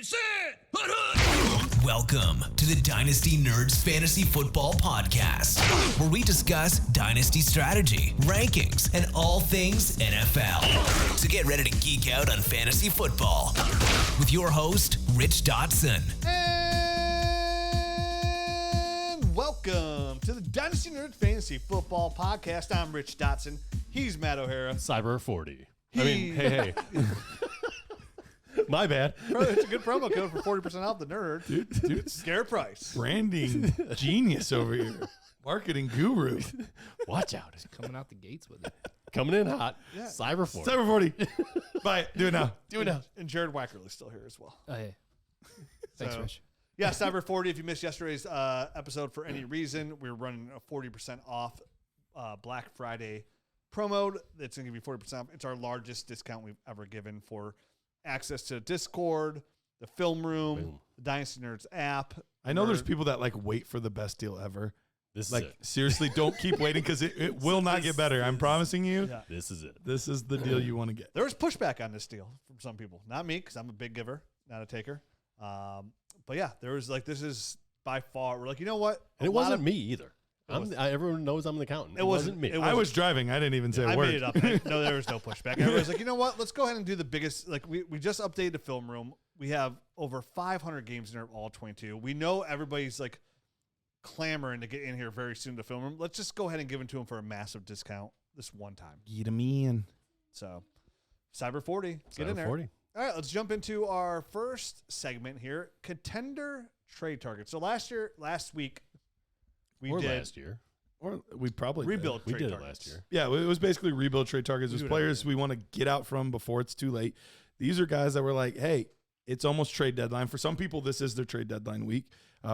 set, Welcome to the Dynasty Nerds Fantasy Football Podcast, where we discuss dynasty strategy, rankings, and all things NFL. So get ready to geek out on fantasy football with your host, Rich Dotson. And welcome to the Dynasty Nerd Fantasy Football Podcast. I'm Rich Dotson. He's Matt O'Hara. Cyber 40. Hey. My bad. It's a good promo code for 40% off the nerd. Dude, Garret Price. branding genius over here. Marketing guru. Watch out. Coming out the gates with it. Coming in hot. Yeah. Cyber 40. Cyber 40. Bye. Do it now. Do it now. And Jared Wackerly's still here as well. Oh, hey. Thanks, Rich. Yeah, Cyber 40. If you missed yesterday's episode for any reason, we're running a 40% off Black Friday promo. It's going to give you 40% off. It's our largest discount we've ever given for access to Discord, the film room, the Dynasty Nerds app. I know there's people that wait for the best deal ever. This is it. Seriously, don't keep waiting because it will not get better. I'm promising you. Yeah. This is it. This is the deal you want to get. There was pushback on this deal from some people. Not me, because I'm a big giver, not a taker. But yeah, there was this is by far, we're like, you know what? And it wasn't me either. Everyone knows I'm an accountant. It wasn't me. I was driving. I didn't even say a word. I made it up. No, there was no pushback. Everyone was like, you know what? Let's go ahead and do the biggest. We just updated the film room. We have over 500 games in our all 22. We know everybody's clamoring to get in here very soon to the film room. Let's just go ahead and give it to them for a massive discount this one time. Get them in. So, Cyber 40. Get in there. 40. All right, let's jump into our first segment here. Contender trade target. So last week, last year. Or we probably rebuild We trade did it targets. last year. Yeah, it was basically rebuild trade targets. There's players we want to get out from before it's too late. These are guys that were like, hey, it's almost trade deadline. For some people, this is their trade deadline week.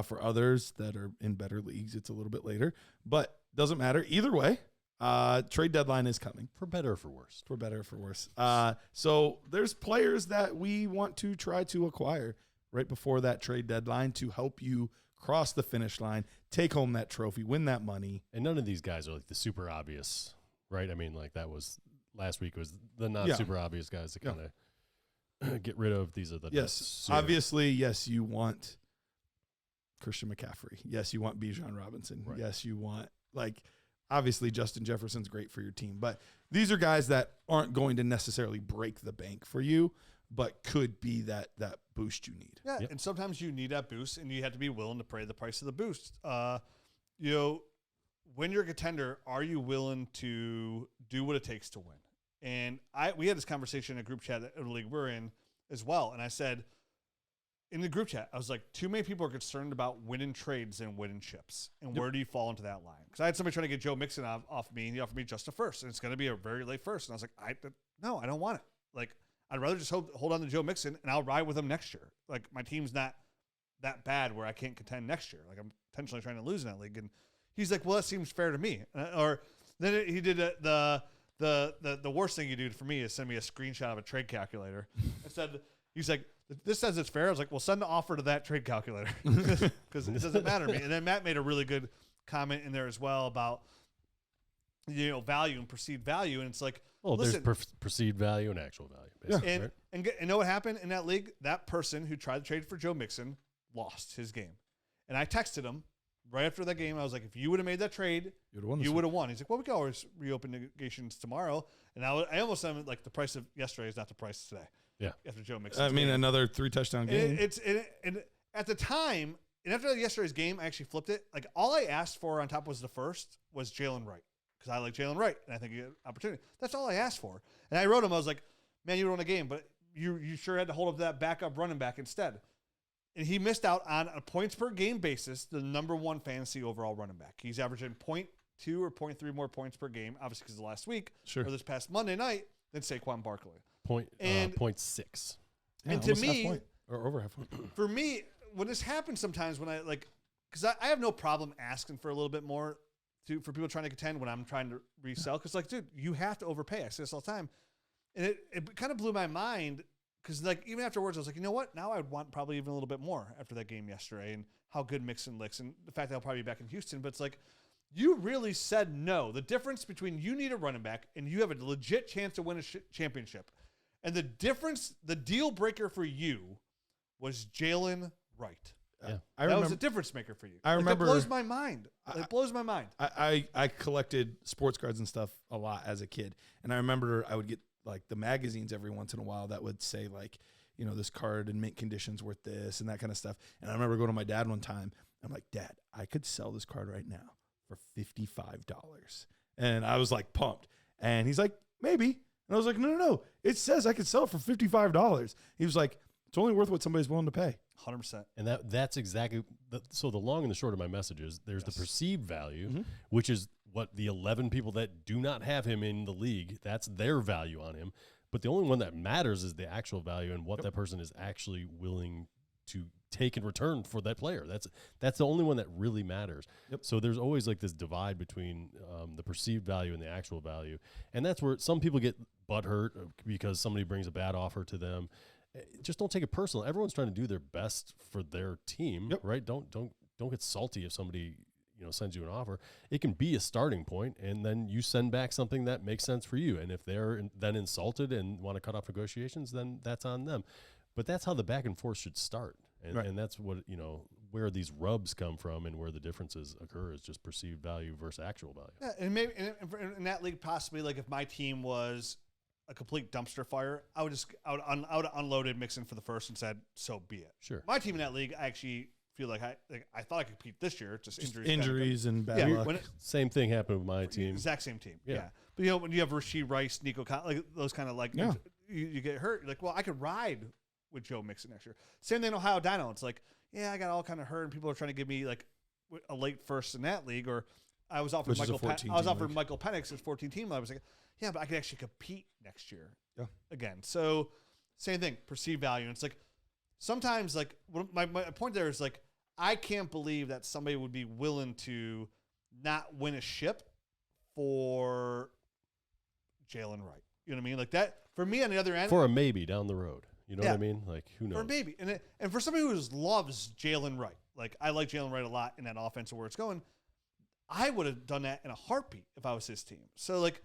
For others that are in better leagues, it's a little bit later. But doesn't matter. Either way, trade deadline is coming. For better or for worse. For better or for worse. So there's players that we want to try to acquire right before that trade deadline to help you cross the finish line, take home that trophy, win that money. And none of these guys are the super obvious, right? I mean, that was last week was the not super obvious guys to kind of get rid of. These are the obviously, yes, you want Christian McCaffrey. Yes, you want Bijan Robinson. Right. Yes, you want obviously Justin Jefferson's great for your team, but these are guys that aren't going to necessarily break the bank for you, but could be that boost you need. Yeah, and sometimes you need that boost, and you have to be willing to pay the price of the boost. When you're a contender, are you willing to do what it takes to win? And we had this conversation in a group chat in the league we're in as well, and I said in the group chat, I was like, too many people are concerned about winning trades than winning chips, and where do you fall into that line? Because I had somebody trying to get Joe Mixon off me, and he offered me just a first, and it's going to be a very late first, and I was like, no, I don't want it. I'd rather just hold on to Joe Mixon, and I'll ride with him next year. My team's not that bad where I can't contend next year. I'm intentionally trying to lose in that league. And he's like, well, that seems fair to me. Or then he did the worst thing you do for me is send me a screenshot of a trade calculator. He's like, this says it's fair. I was like, well, send the offer to that trade calculator because it doesn't matter to me. And then Matt made a really good comment in there as well about value and perceived value. And it's like, well, listen, there's perceived value and actual value. Basically, and, right? and know what happened in that league? That person who tried to trade for Joe Mixon lost his game. And I texted him right after that game. I was like, if you would have made that trade, you would have won. He's like, well, we can always reopen negotiations tomorrow. And I almost said the price of yesterday is not the price today. Yeah. After Joe Mixon. Another 3-touchdown game. And at the time, and after yesterday's game, I actually flipped it. All I asked for on top was the first was Jalen Wright. Because I like Jalen Wright, and I think you get an opportunity. That's all I asked for. And I wrote him, I was like, man, you won a game, but you sure had to hold up that backup running back instead. And he missed out on a points per game basis, the number one fantasy overall running back. He's averaging 0.2 or 0.3 more points per game, obviously because of last week, or this past Monday night, than Saquon Barkley. 0.6. Yeah, and to me, half point, or over half point. For me, when this happens sometimes when because I have no problem asking for a little bit more for people trying to contend when I'm trying to resell. Because, dude, you have to overpay. I say this all the time. And it kind of blew my mind because, even afterwards, I was like, you know what? Now I would want probably even a little bit more after that game yesterday and how good Mixon licks and the fact that I'll probably be back in Houston. But it's you really said no. The difference between you need a running back and you have a legit chance to win a championship. And the difference, the deal breaker for you was Jalen Wright. Yeah. That was a difference maker for you. I remember. That blows my mind. It blows my mind. I collected sports cards and stuff a lot as a kid, and I remember I would get like the magazines every once in a while that would say like, you know, this card in mint conditions worth this and that kind of stuff. And I remember going to my dad one time. I'm like, Dad, I could sell this card right now for $55. And I was like pumped. And he's like, maybe. And I was like, no. It says I could sell it for $55. He was like, it's only worth what somebody's willing to pay. 100%. And that's exactly so the long and the short of my message is there's the perceived value, which is what the 11 people that do not have him in the league, that's their value on him. But the only one that matters is the actual value and what that person is actually willing to take in return for that player. That's the only one that really matters. So there's always like this divide between the perceived value and the actual value. And that's where some people get butthurt because somebody brings a bad offer to them. Just don't take it personal. Everyone's trying to do their best for their team, right? Don't get salty if somebody, you know, sends you an offer. It can be a starting point, and then you send back something that makes sense for you. And if they're then insulted and want to cut off negotiations, then that's on them. But that's how the back and forth should start. And that's what, you know, where these rubs come from and where the differences occur is just perceived value versus actual value. Yeah, and maybe in that league, possibly like if my team was a complete dumpster fire, I would have unloaded Mixon for the first and said, so be it. Sure. My team in that league, I actually feel like I thought I could compete this year. Just injuries and bad luck. Same thing happened with my team. Exact same team. Yeah. But you know, when you have Rashee Rice, Nico, like those kind of like, you get hurt. You're like, well, I could ride with Joe Mixon next year. Same thing in Ohio Dino. It's like, yeah, I got all kind of hurt, and people are trying to give me like a late first in that league, or I was offered Michael Penix at 14 team. I was like, yeah, but I could actually compete next year. Yeah. Again, so same thing, perceived value. And it's like sometimes, like my point there is like I can't believe that somebody would be willing to not win a ship for Jalen Wright. You know what I mean? Like that for me on the other end for a maybe down the road. You know what I mean? Like who knows? For maybe, and for somebody who loves Jalen Wright, like I like Jalen Wright a lot in that offense and where it's going. I would have done that in a heartbeat if I was his team. So like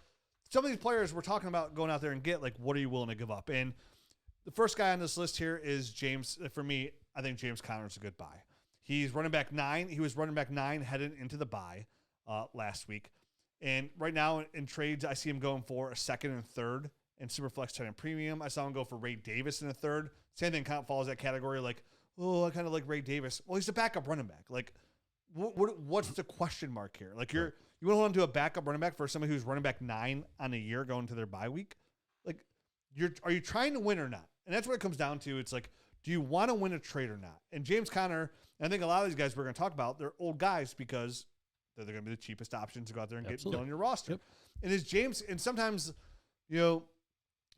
some of these players we're talking about going out there and get, like, what are you willing to give up? And the first guy on this list here is James. For me, I think James Conner's a good buy. He's running back 9. He was running back 9 heading into the bye last week. And right now in trades, I see him going for a second and third in Superflex tight end premium. I saw him go for Ray Davis in a third. Same thing kind of falls that category. Like, oh, I kind of like Ray Davis. Well, he's a backup running back. Like, what's the question mark here? Like, you want to hold on to a backup running back for somebody who's running back 9 on a year going to their bye week? Like, are you trying to win or not? And that's what it comes down to. It's like, do you want to win a trade or not? And James Conner, and I think a lot of these guys we're going to talk about, they're old guys because they're going to be the cheapest options to go out there and get on your roster. Yep. And sometimes, you know,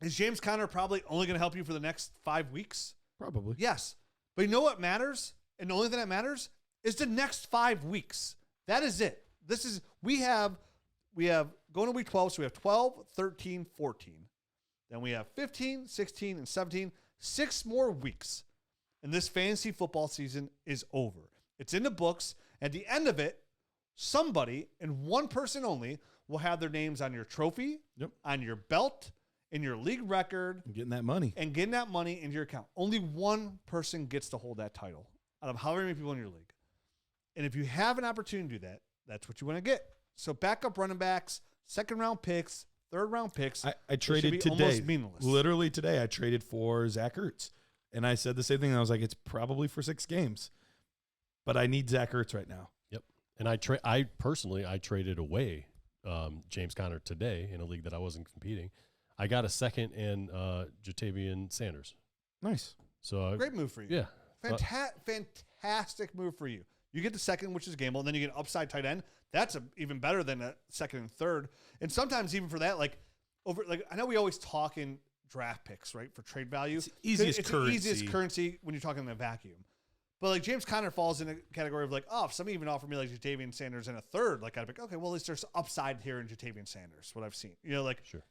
is James Conner probably only going to help you for the next 5 weeks? Probably. Yes. But you know what matters? And the only thing that matters is the next 5 weeks. That is it. We have going to week 12, so we have 12, 13, 14. Then we have 15, 16, and 17. 6 more weeks. And this fantasy football season is over. It's in the books. At the end of it, somebody, and one person only, will have their names on your trophy, on your belt, in your league record. And getting that money. And getting that money into your account. Only one person gets to hold that title out of however many people in your league. And if you have an opportunity to do that, that's what you want to get. So backup running backs, second-round picks, third-round picks. I traded today. Almost meaningless. Literally today, I traded for Zach Ertz. And I said the same thing. I was like, it's probably for 6 games. But I need Zach Ertz right now. Yep. And I personally traded away James Conner today in a league that I wasn't competing. I got a second and Jatavian Sanders. Nice. So great move for you. Yeah. Fantastic move for you. You get the second, which is a gamble, and then you get an upside tight end. That's even better than a second and third. And sometimes even for that, I know we always talk in draft picks, right, for trade value. It's the easiest currency. The easiest currency when you're talking in a vacuum. But like James Conner falls in a category of like, oh, if somebody even offered me like Jatavian Sanders in a third, like I'd be like, okay, well, at least there's upside here in Jatavian Sanders, what I've seen. You know, like sure.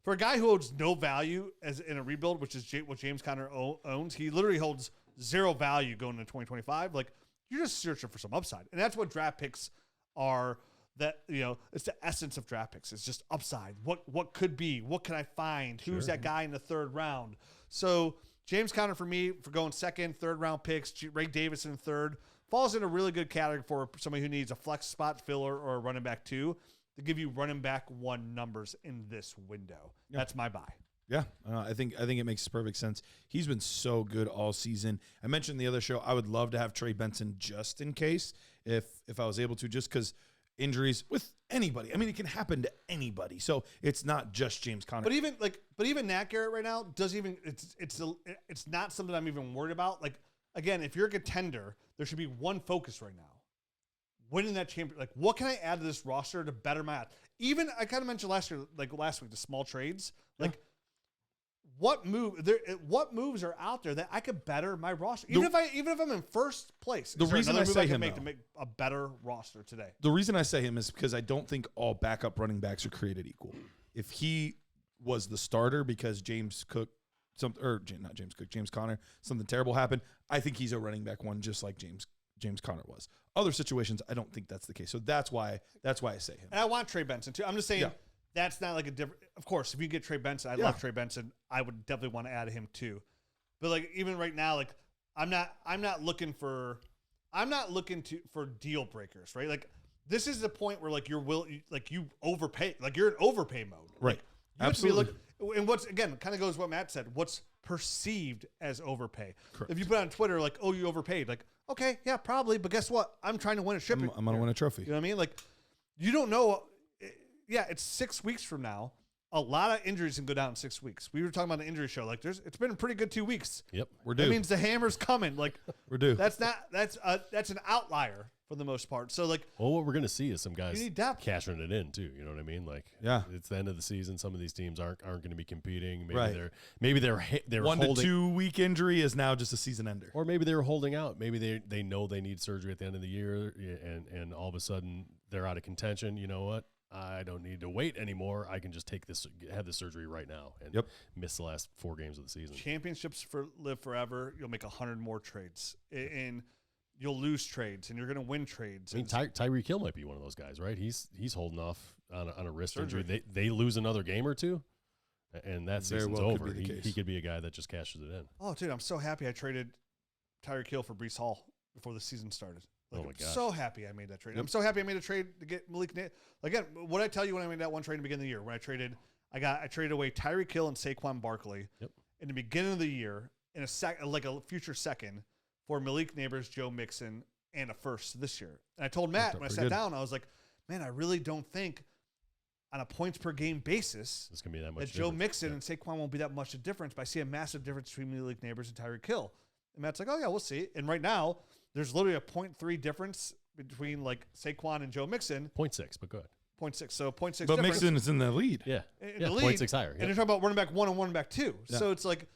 For a guy who holds no value as in a rebuild, which is what James Conner owns, he literally holds zero value going into 2025. Like, you're just searching for some upside. And that's what draft picks are. That, you know, it's the essence of draft picks. It's just upside. What could be? What can I find? Who's that guy in the third round? So James Conner for me, for going second, third round picks, Ray Davis in third, falls in a really good category for somebody who needs a flex spot filler or a running back 2 to give you running back 1 numbers in this window. Yeah. That's my buy. Yeah, I think it makes perfect sense. He's been so good all season. I mentioned the other show, I would love to have Trey Benson just in case, if I was able to, just because injuries with anybody. I mean, it can happen to anybody. So it's not just James Conner. But even Nat Garrett right now it's not something I'm even worried about. Like, again, if you're a contender, there should be one focus right now. Winning that champion. Like, what can I add to this roster to better my odds? Even I kind of mentioned last week, the small trades. Like, what moves are out there that I could better my roster? Even if I'm in first place. The reason I say him to make a better roster today. The reason I say him is because I don't think all backup running backs are created equal. If he was the starter because James Conner, something terrible happened, I think he's a running back 1 just like James Conner was. Other situations, I don't think that's the case. So that's why I say him. And I want Trey Benson too. I'm just saying that's not like a different. Of course, if you get Trey Benson, I love Trey Benson. I would definitely want to add him too. But like even right now, like I'm not looking for deal breakers, right? Like this is the point where like you overpay, like you're in overpay mode, right? You Absolutely. And what's again kind of goes what Matt said. What's perceived as overpay? Correct. If you put on Twitter like, oh, you overpaid, like okay, yeah, probably, but guess what? I'm trying to win a shipping. I'm gonna win a trophy. You know what I mean? Like you don't know. Yeah, it's 6 weeks from now. A lot of injuries can go down in 6 weeks. We were talking about an injury show. Like, it's been a pretty good 2 weeks. Yep, we're due. That means the hammer's coming. Like, we're due. That's an outlier for the most part. So, like, well, what we're gonna see is some guys need depth. cashing it in too. You know what I mean? Like, it's the end of the season. Some of these teams aren't going to be competing. Maybe they're 1 to 2 week injury is now just a season ender, or maybe they were holding out. Maybe they know they need surgery at the end of the year, and all of a sudden they're out of contention. You know what? I don't need to wait anymore. I can just have this surgery right now and miss the last 4 games of the season. Championships live forever. You'll make 100 more trades, and you'll lose trades, and you're going to win trades. I mean, Tyreek Hill might be one of those guys, right? He's holding off on a wrist injury. They lose another game or 2, and that season's over. He could be a guy that just cashes it in. Oh, dude, I'm so happy I traded Tyreek Hill for Breece Hall before the season started. Like, oh my gosh. I'm so happy I made that trade. I'm so happy I made a trade to get Malik. Again, what did I tell you when I made that one trade in the beginning of the year? When I traded away Tyreek Hill and Saquon Barkley in the beginning of the year in a future second for Malik Neighbors, Joe Mixon, and a first this year. And I told Matt when I sat down, I was like, man, I really don't think on a points per game basis it's gonna be that much. That Joe Mixon and Saquon won't be that much of a difference. But I see a massive difference between Malik Neighbors and Tyreek Hill. And Matt's like, oh yeah, we'll see. And right now, there's literally a 0.3 difference between like Saquon and Joe Mixon. 0.6, but good. 0.6. So 0.6 But difference. Mixon is in the lead. Yeah. The lead, 0.6 higher. And you're talking about running back 1 and running back 2. Yeah. So it's like,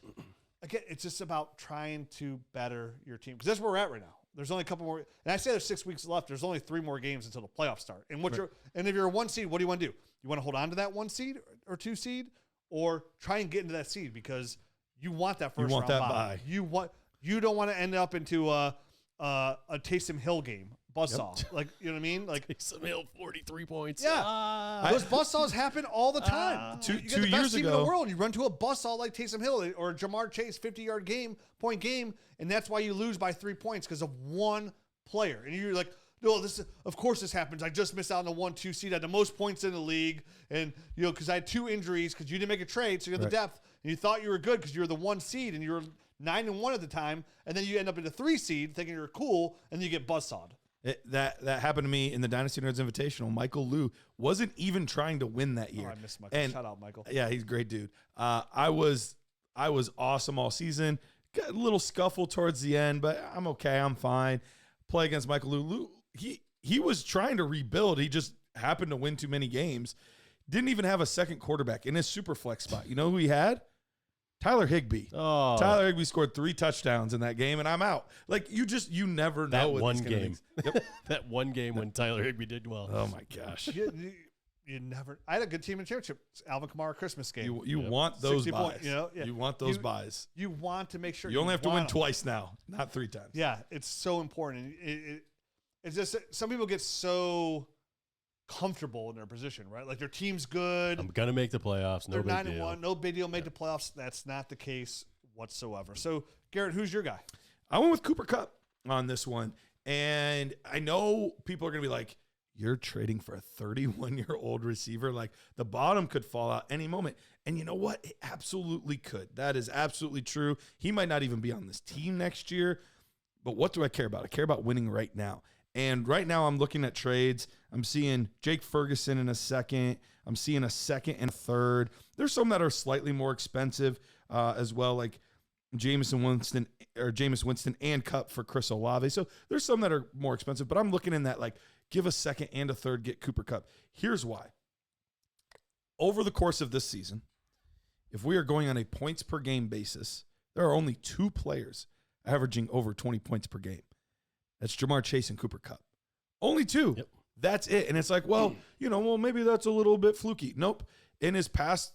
again, it's just about trying to better your team. Because that's where we're at right now. There's only a couple more. And I say there's 6 weeks left. There's only 3 more games until the playoffs start. And if you're a 1 seed, what do you want to do? You want to hold on to that 1 seed or 2 seed? Or try and get into that seed because you want that first round bye. You don't want to end up into a Taysom Hill game, buzzsaw. Like, you know what I mean? Like Taysom Hill, 43 points. Yeah, those buzzsaws happen all the time. Two you get the best years team ago, in the world, and you run to a buzzsaw like Taysom Hill or Ja'Marr Chase, 50-yard point game, and that's why you lose by 3 points because of one player. And you're like, no, of course this happens. I just missed out on the 1-2 seed. I had the most points in the league, and because I had 2 injuries because you didn't make a trade, so you had the depth, and you thought you were good because you were the 1 seed, and you were 9-1 at the time, and then you end up in the 3 seed thinking you're cool, and then you get buzzsawed. That happened to me in the Dynasty Nerds Invitational. Michael Liu wasn't even trying to win that year. Oh, I miss Michael. Shout out, Michael. Yeah, he's a great dude. I was awesome all season. Got a little scuffle towards the end, but I'm okay. I'm fine. Play against Michael Liu. He was trying to rebuild. He just happened to win too many games. Didn't even have a second quarterback in his super flex spot. You know who he had? Tyler Higbee. Oh. Tyler Higbee scored 3 touchdowns in that game, and I'm out. Like, you never know. That one game. Yep. That one game when Tyler Higbee did well. Oh, my gosh. You never. I had a good team in championship. Alvin Kamara Christmas game. You want those buys. Points, You want those buys. You want to make sure. You only have to win twice now, not 3 times. Yeah, it's so important. It's just some people get so comfortable in their position, right? Like their team's good. I'm gonna make the playoffs. No They're big 9-1. No big deal. Made the playoffs. That's not the case whatsoever. So, Garrett, who's your guy? I went with Cooper Kupp on this one. And I know people are going to be like, you're trading for a 31-year-old receiver. Like, the bottom could fall out any moment. And you know what? It absolutely could. That is absolutely true. He might not even be on this team next year. But what do I care about? I care about winning right now. And right now I'm looking at trades. I'm seeing Jake Ferguson in a second. I'm seeing a second and third. There's some that are slightly more expensive as well, like Jameis Winston and Kupp for Chris Olave. So there's some that are more expensive, but I'm looking in that, like, give a second and a third, get Cooper Kupp. Here's why. Over the course of this season, if we are going on a points per game basis, there are only 2 players averaging over 20 points per game. That's Ja'Marr Chase and Cooper Kupp. Only 2. Yep. That's it. And it's like, well, maybe that's a little bit fluky. Nope. In his past,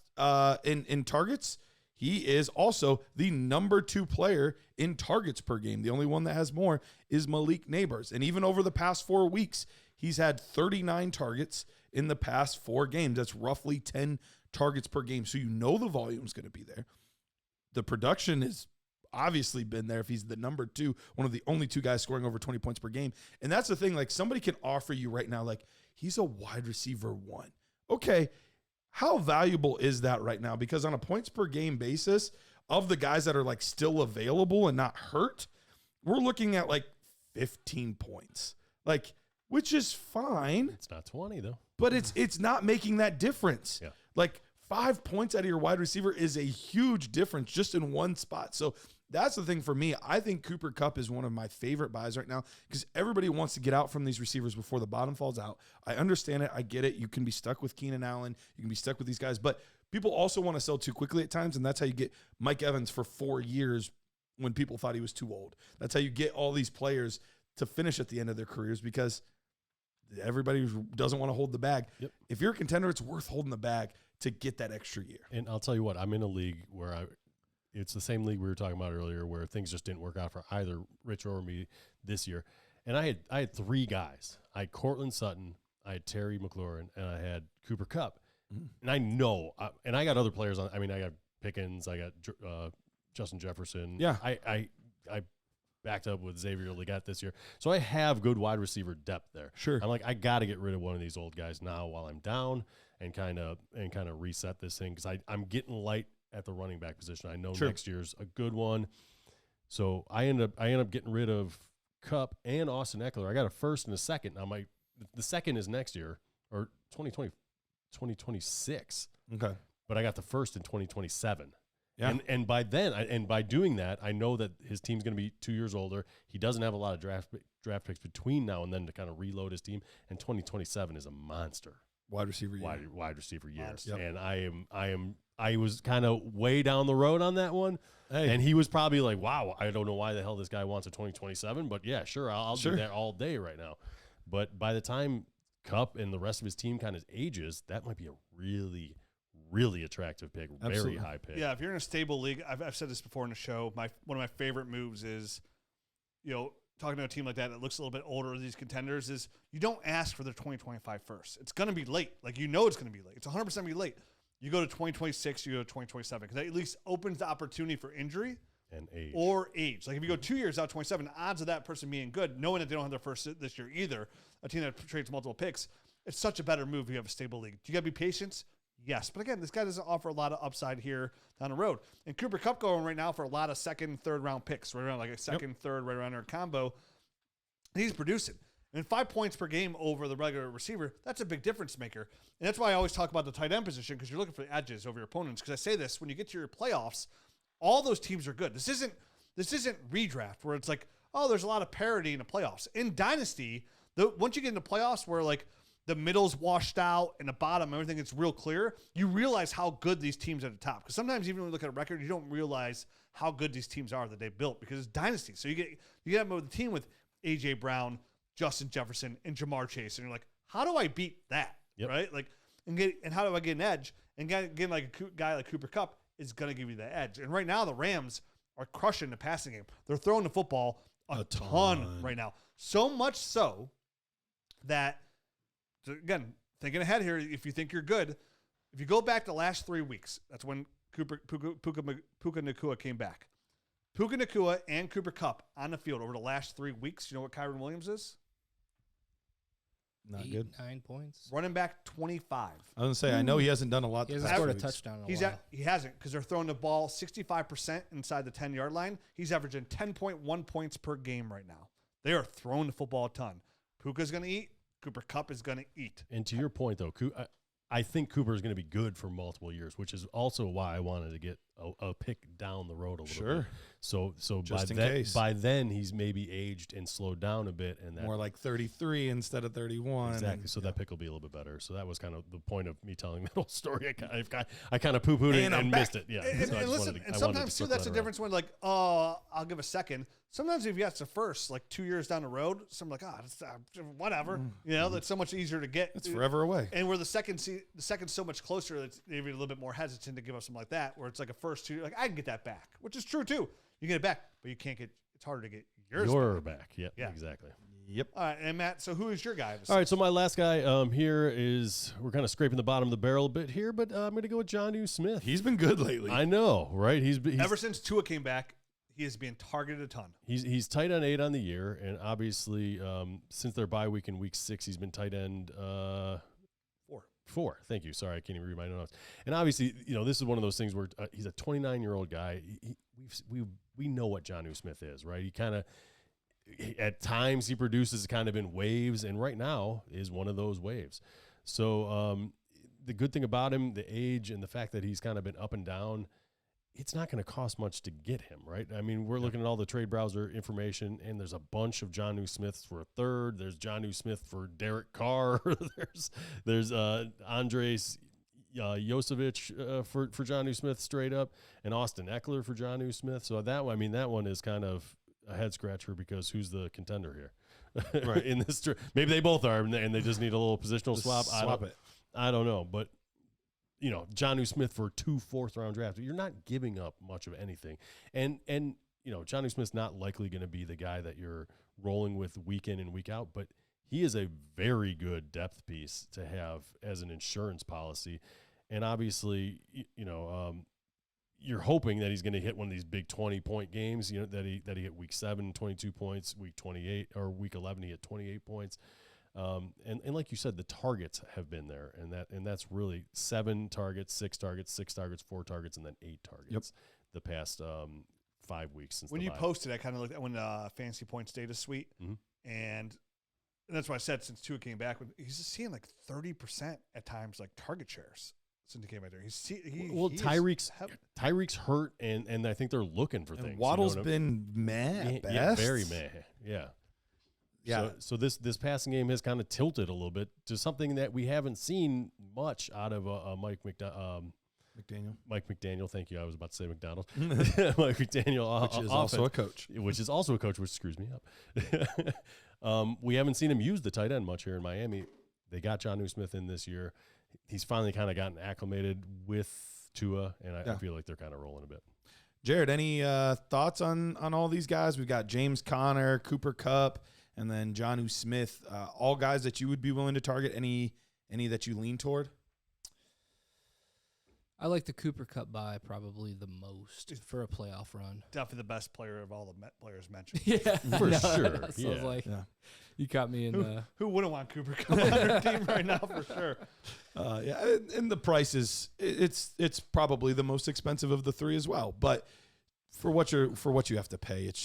in targets, he is also the number 2 player in targets per game. The only one that has more is Malik Neighbors. And even over the past 4 weeks, he's had 39 targets in the past 4 games. That's roughly 10 targets per game. So the volume is going to be there. The production has obviously been there if he's the number 2, one of the only 2 guys scoring over 20 points per game. And that's the thing. Like, somebody can offer you right now, like, he's a wide receiver 1. Okay. How valuable is that right now? Because on a points per game basis of the guys that are, like, still available and not hurt, we're looking at like 15 points, like, which is fine. It's not 20 though, but it's not making that difference. Yeah. Like, 5 points out of your wide receiver is a huge difference just in one spot. So that's the thing for me. I think Cooper Kupp is one of my favorite buys right now because everybody wants to get out from these receivers before the bottom falls out. I understand it. I get it. You can be stuck with Keenan Allen. You can be stuck with these guys. But people also want to sell too quickly at times, and that's how you get Mike Evans for 4 years when people thought he was too old. That's how you get all these players to finish at the end of their careers because everybody doesn't want to hold the bag. Yep. If you're a contender, it's worth holding the bag to get that extra year. And I'll tell you what, I'm in a league where it's the same league we were talking about earlier where things just didn't work out for either Rich or me this year. And I had 3 guys. I had Cortland Sutton, I had Terry McLaurin, and I had Cooper Kupp. And I know, and I got other players on. I mean, I got Pickens, I got Justin Jefferson. Yeah. I backed up with Xavier Leggett this year. So I have good wide receiver depth there. Sure. I'm like, I got to get rid of one of these old guys now while I'm down and kind of reset this thing because I'm getting light at the running back position. I know next year's a good one. So I end up getting rid of Kupp and Austin Eckler. I got a first and a second. Now the second is next year or 2026. Okay. But I got the first in 2027. Yeah. And by then, and by doing that, I know that his team's going to be 2 years older. He doesn't have a lot of draft picks between now and then to kind of reload his team. And 2027 is a monster Wide receiver year. Wide receiver year. Yep. And I was kind of way down the road on that one. Hey. And he was probably like, wow, I don't know why the hell this guy wants a 2027, but yeah, sure, I'll do that all day right now. But by the time Kupp and the rest of his team kind of ages, that might be a really, really attractive pick, very high pick. Yeah, if you're in a stable league, I've said this before in the show, one of my favorite moves is, talking to a team like that looks a little bit older, these contenders, is you don't ask for their 2025 first. It's going to be late. Like, it's going to be late. It's 100% going to be late. You go to 2026, you go to 2027, because that at least opens the opportunity for injury and age. Or age. Like, if you go 2 years out, 27, odds of that person being good, knowing that they don't have their first this year either, a team that trades multiple picks, it's such a better move if you have a stable league. Do you got to be patient? Yes. But again, this guy doesn't offer a lot of upside here down the road. And Cooper Kupp going right now for a lot of second, third round picks, right around like a second, third, right around our combo. He's producing. And 5 points per game over the regular receiver, that's a big difference maker. And that's why I always talk about the tight end position, because you're looking for the edges over your opponents. Because I say this, when you get to your playoffs, all those teams are good. This isn't redraft where it's like, oh, there's a lot of parity in the playoffs. In Dynasty, once you get into playoffs where like the middle's washed out and the bottom, everything is real clear, you realize how good these teams are at the top. Because sometimes even when you look at a record, you don't realize how good these teams are that they built because it's Dynasty. So you get with a team with A.J. Brown, Justin Jefferson, and Ja'Marr Chase, and you're like, how do I beat that? Yep. Right? Like, and how do I get an edge? And getting like a guy like Cooper Kupp is going to give you that edge. And right now, the Rams are crushing the passing game. They're throwing the football a ton right now. So much so that, again, thinking ahead here, if you think you're good, if you go back the last 3 weeks, that's when Puka Nacua came back. Puka Nacua and Cooper Kupp on the field over the last 3 weeks. You know what Kyron Williams is? Not 8, good. 9 points. Running back 25. I was gonna say I know he hasn't done a lot. He the hasn't past scored a few weeks. touchdown in a while. He hasn't, because they're throwing the ball 65% inside the 10-yard line. He's averaging 10.1 points per game right now. They are throwing the football a ton. Puka's going to eat. Cooper Kupp is going to eat. And to your point, though, I think Cooper is going to be good for multiple years, which is also why I wanted to get a pick down the road a little bit. So Just in by case. by then he's maybe aged and slowed down a bit, and that More like 33 instead of 31. exactly. and- So that pick will be a little bit better. So that was kind of the point of me telling that whole story. I kind of poo pooed it And I'm and back. missed it. Yeah. And, So I and just listen, wanted to- and I wanted to sometimes, too, circle that's that the around. difference when, like, oh, I'll give a second. Sometimes if you got to first, like 2 years down the road, some like, whatever. You know, that's so much easier to get. It's forever away. And where the second's so much closer, it's maybe a little bit more hesitant to give up something like that, where it's like a first 2, like, I can get that back, which is true, too. You get it back, but you can't get, it's harder to get yours Your back. back. Yeah, Yeah. exactly. Yep. All right, and Matt, so who is your guy? All right, so my last guy here is, we're kind of scraping the bottom of the barrel a bit here, but I'm going to go with Jonnu Smith. He's been good lately. I know, right? He's Ever since Tua came back, he is being targeted a ton. He's tight end 8 on the year, and obviously since their bye week in week 6, he's been tight end 4. Thank you. Sorry, I can't even read my notes. And obviously, you know, this is one of those things where he's a 29-year-old guy. We know what Jonnu Smith is, right? He kind of at times he produces kind of in waves, and right now is one of those waves. So the good thing about him, the age and the fact that he's kind of been up and down, it's not going to cost much to get him, right? I mean, we're looking at all the trade browser information, and there's a bunch of Jonnu Smiths for a third. There's Jonnu Smith for Derek Carr. there's Andres Josevic for Jonnu Smith straight up, and Austin Eckler for Jonnu Smith. So that one is kind of a head scratcher, because who's the contender here? Right. In this, maybe they both are, and they just need a little positional swap. I don't know, but you know, Jonnu Smith for 2 fourth-round drafts, you're not giving up much of anything. And you know, Jonnu Smith's not likely going to be the guy that you're rolling with week in and week out, but he is a very good depth piece to have as an insurance policy. And obviously, you know, you're hoping that he's going to hit one of these big 20-point games, you know, that he hit week 7, 22 points, week 28, or week 11, he hit 28 points. And like you said, the targets have been there, and that's really 7 targets, 6 targets, 6 targets, 4 targets, and then 8 targets the past 5 weeks since when the you bye. posted, I kind of looked at when Fantasy Points data suite, and that's why I said since Tua came back, he's just seeing like 30% at times, like target shares since he came back there. Tyreek's hurt, and I think they're looking for things. Waddle's you know what I been meh. mean? Yeah, very meh. Yeah. Yeah. So this passing game has kind of tilted a little bit to something that we haven't seen much out of Mike McDaniel. Thank you. I was about to say McDonald. Mike McDaniel, Which is also a coach. Which is also a coach, which screws me up. We haven't seen him use the tight end much here in Miami. They got Jonnu Smith in this year. He's finally kind of gotten acclimated with Tua, and I feel like they're kind of rolling a bit. Jared, any thoughts on all these guys? We've got James Conner, Cooper Kupp, and then Jonnu Smith. All guys that you would be willing to target. Any that you lean toward? I like the Cooper Kupp buy probably the most for a playoff run. Definitely the best player of all the players mentioned. Yeah, For no, sure. that sounds like you caught me in. Who wouldn't want Cooper Kupp on their team right now for sure? And the price is it's probably the most expensive of the 3 as well. But for what you have to pay, it's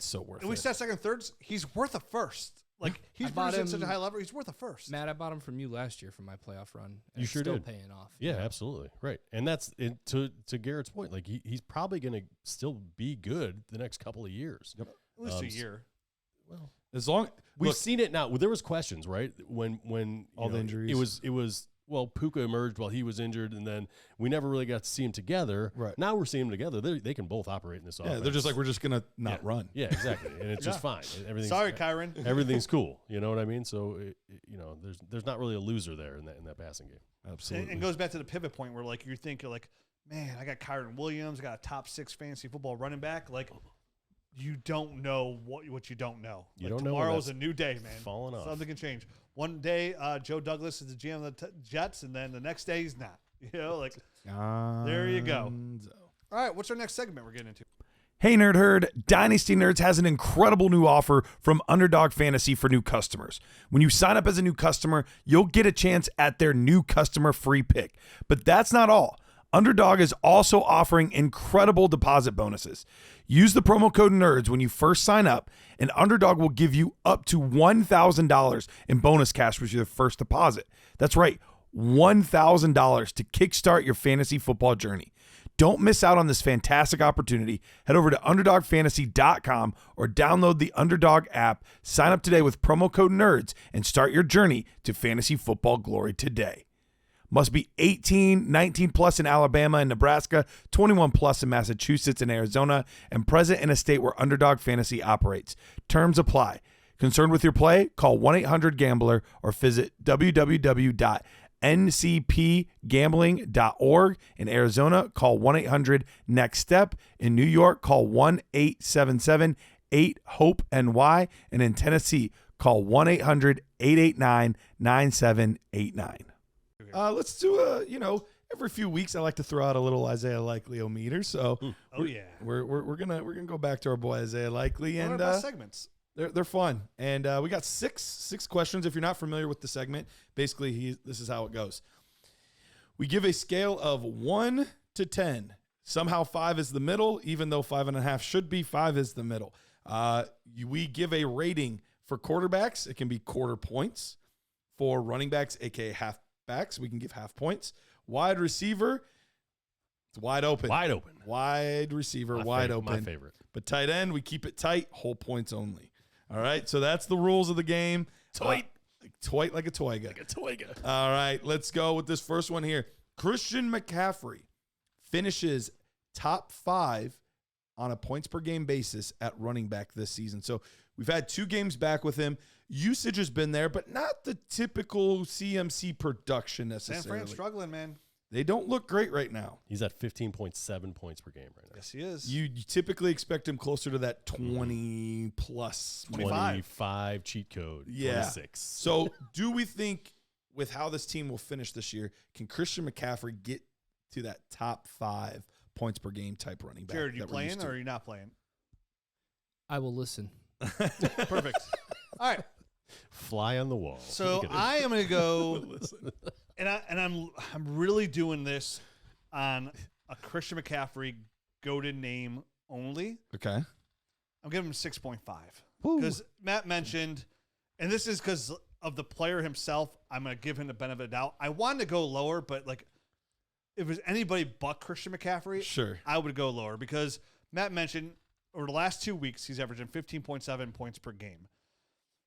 so worth it. And we said second, thirds. He's worth a first. Like he's bought produced at him- such a high level. He's worth a first. Matt, I bought him from you last year for my playoff run. And You it's sure still did. paying off. Yeah, absolutely. Right. And that's it, to Garrett's point. Like he's probably going to still be good the next couple of years. Yep. At least a year. Well, As long we've seen it now. There was questions, right? When All the injuries. It was well, Puka emerged while he was injured, and then we never really got to see him together. Right. Now we're seeing them together. They can both operate in this offense. they're just like, we're just gonna not run. Yeah, exactly. And it's just fine. Everything's Sorry, Kyron. everything's cool. You know what I mean? So you know, there's not really a loser there in that passing game. Absolutely. And goes back to the pivot point where like you're thinking like, man, I got Kyron Williams, I got a top 6 fantasy football running back. Like you don't know what you don't know. You Like, don't know when tomorrow's that's a new day, man. falling off. Something can change. One day, Joe Douglas is the GM of the Jets, and then the next day he's not. You know, like there you go. All right, what's our next segment we're getting into? Hey Nerd Herd, Dynasty Nerds has an incredible new offer from Underdog Fantasy for new customers. When you sign up as a new customer, you'll get a chance at their new customer free pick. But that's not all. Underdog is also offering incredible deposit bonuses. Use the promo code NERDS when you first sign up, and Underdog will give you up to $1,000 in bonus cash with your first deposit. That's right, $1,000 to kickstart your fantasy football journey. Don't miss out on this fantastic opportunity. Head over to UnderdogFantasy.com or download the Underdog app. Sign up today with promo code NERDS and start your journey to fantasy football glory today. Must be 18, 19 plus in Alabama and Nebraska, 21 plus in Massachusetts and Arizona, and present in a state where Underdog Fantasy operates. Terms apply. Concerned with your play? Call 1-800-GAMBLER or visit www.ncpgambling.org. In Arizona, call 1-800-NEXT-STEP. In New York, call 1-877-8-HOPE-NY. And in Tennessee, call 1-800-889-9789. Let's do every few weeks I like to throw out a little Isaiah Likely meter. So we're gonna go back to our boy Isaiah Likely, and segments. They're fun, and we got six questions. If you're not familiar with the segment, basically this is how it goes. We give a scale of 1 to 10. Somehow 5 is the middle, even though 5.5 should be. 5 is the middle. We give a rating for quarterbacks. It can be quarter points. For running backs, aka half backs, we can give half points. Wide receiver, it's wide open. Wide receiver, open. My favorite. But tight end, we keep it tight, whole points only. All right, so that's the rules of the game. Toit like a toiga. All right, let's go with this first one here. Christian McCaffrey finishes top 5 on a points per game basis at running back this season. So we've had 2 games back with him. Usage has been there, but not the typical CMC production necessarily. San Fran's struggling, man. They don't look great right now. He's at 15.7 points per game right now. Yes, he is. You typically expect him closer to that 20 plus. 25 cheat code. Yeah. 26. So do we think with how this team will finish this year, can Christian McCaffrey get to that top 5 points per game type running back? Jared, you playing or are you not playing? I will listen. Perfect. All right. Fly on the wall. So I am going to go, and I'm really doing this on a Christian McCaffrey goated name only. Okay. I'm giving him 6.5 because Matt mentioned, and this is because of the player himself. I'm going to give him the benefit of the doubt. I wanted to go lower, but like if it was anybody but Christian McCaffrey, sure, I would go lower because Matt mentioned over the last 2 weeks he's averaging 15.7 points per game.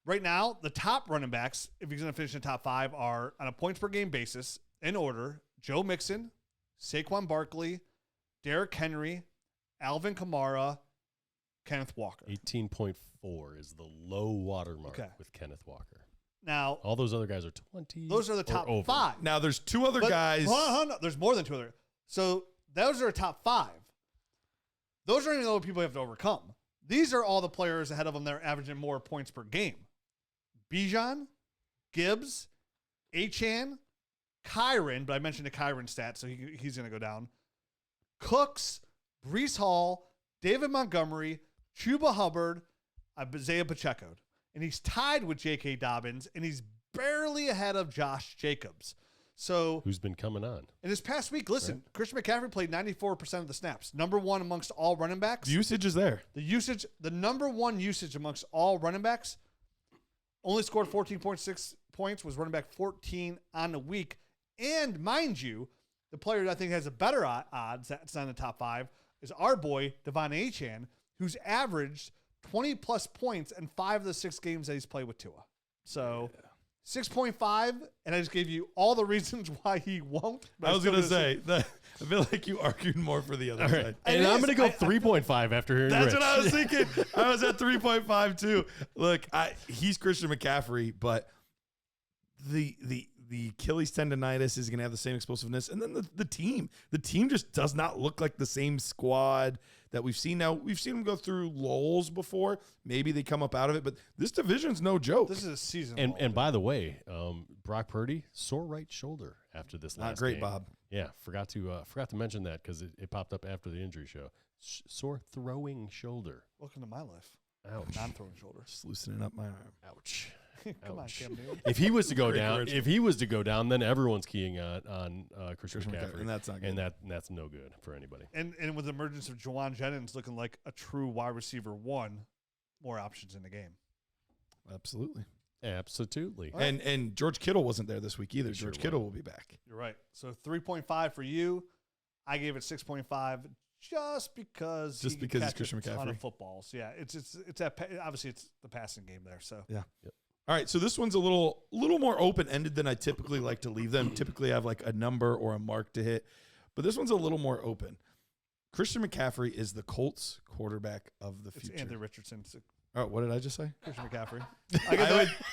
Right now, the top running backs, if he's going to finish in the top 5, are on a points per game basis in order: Joe Mixon, Saquon Barkley, Derrick Henry, Alvin Kamara, Kenneth Walker. 18.4 is the low water mark with Kenneth Walker. Now, all those other guys are 20. Those are the top 5. Now, there's 2 other guys. Hold on, there's more than 2 other. So those are top 5. Those aren't even the people you have to overcome. These are all the players ahead of them that are averaging more points per game. Bijan, Gibbs, Achane, Kyron, but I mentioned the Kyron stat, so he's going to go down. Cooks, Breece Hall, David Montgomery, Chuba Hubbard, Isaiah Pacheco. And he's tied with J.K. Dobbins, and he's barely ahead of Josh Jacobs. So who's been coming on? In this past week, listen, right? Christian McCaffrey played 94% of the snaps. Number 1 amongst all running backs. The usage is there. The number 1 usage amongst all running backs, only scored 14.6 points, was running back 14 on the week. And mind you, the player that I think has a better odds that's on the top 5 is our boy, Devon Achane, who's averaged 20-plus points in 5 of the 6 games that he's played with Tua. So 6.5, and I just gave you all the reasons why he won't. I was going to say, I feel like you argued more for the other side. And I'm going to go 3.5 after hearing That's Rich. what I was thinking. I was at 3.5 too. Look, he's Christian McCaffrey, but the Achilles tendonitis is going to have the same explosiveness. And then the team just does not look like the same squad that we've seen. Now, we've seen them go through lulls before. Maybe they come up out of it, but this division's no joke. This is a season. And by the way, Brock Purdy, sore right shoulder after this last Not great, game. Bob. Yeah, forgot to mention that because it popped up after the injury show. Sore throwing shoulder. Welcome to my life. Ouch. Non-throwing shoulder. Just loosening up my arm. Ouch. Come on, Ouch. Cam Newton. If he was to go Great down, correction. then everyone's keying on Christian McCaffrey, And that's not good. and that's no good for anybody. And with the emergence of Juwan Jennings looking like a true wide receiver one, more options in the game. Absolutely. Absolutely. And George Kittle wasn't there this week either. He sure George Kittle will be back. You're right. So 3.5 for you. I gave it 6.5 just because Just he because can it's catch Christian a ton McCaffrey. of footballs. Yeah, it's obviously it's the passing game there. So Yeah. Yep. All right, so this one's a little more open-ended than I typically like to leave them. Typically, I have like a number or a mark to hit, but this one's a little more open. Christian McCaffrey is the Colts quarterback of the it's future. Anthony Richardson. It's Oh, what did I just say? Christian McCaffrey.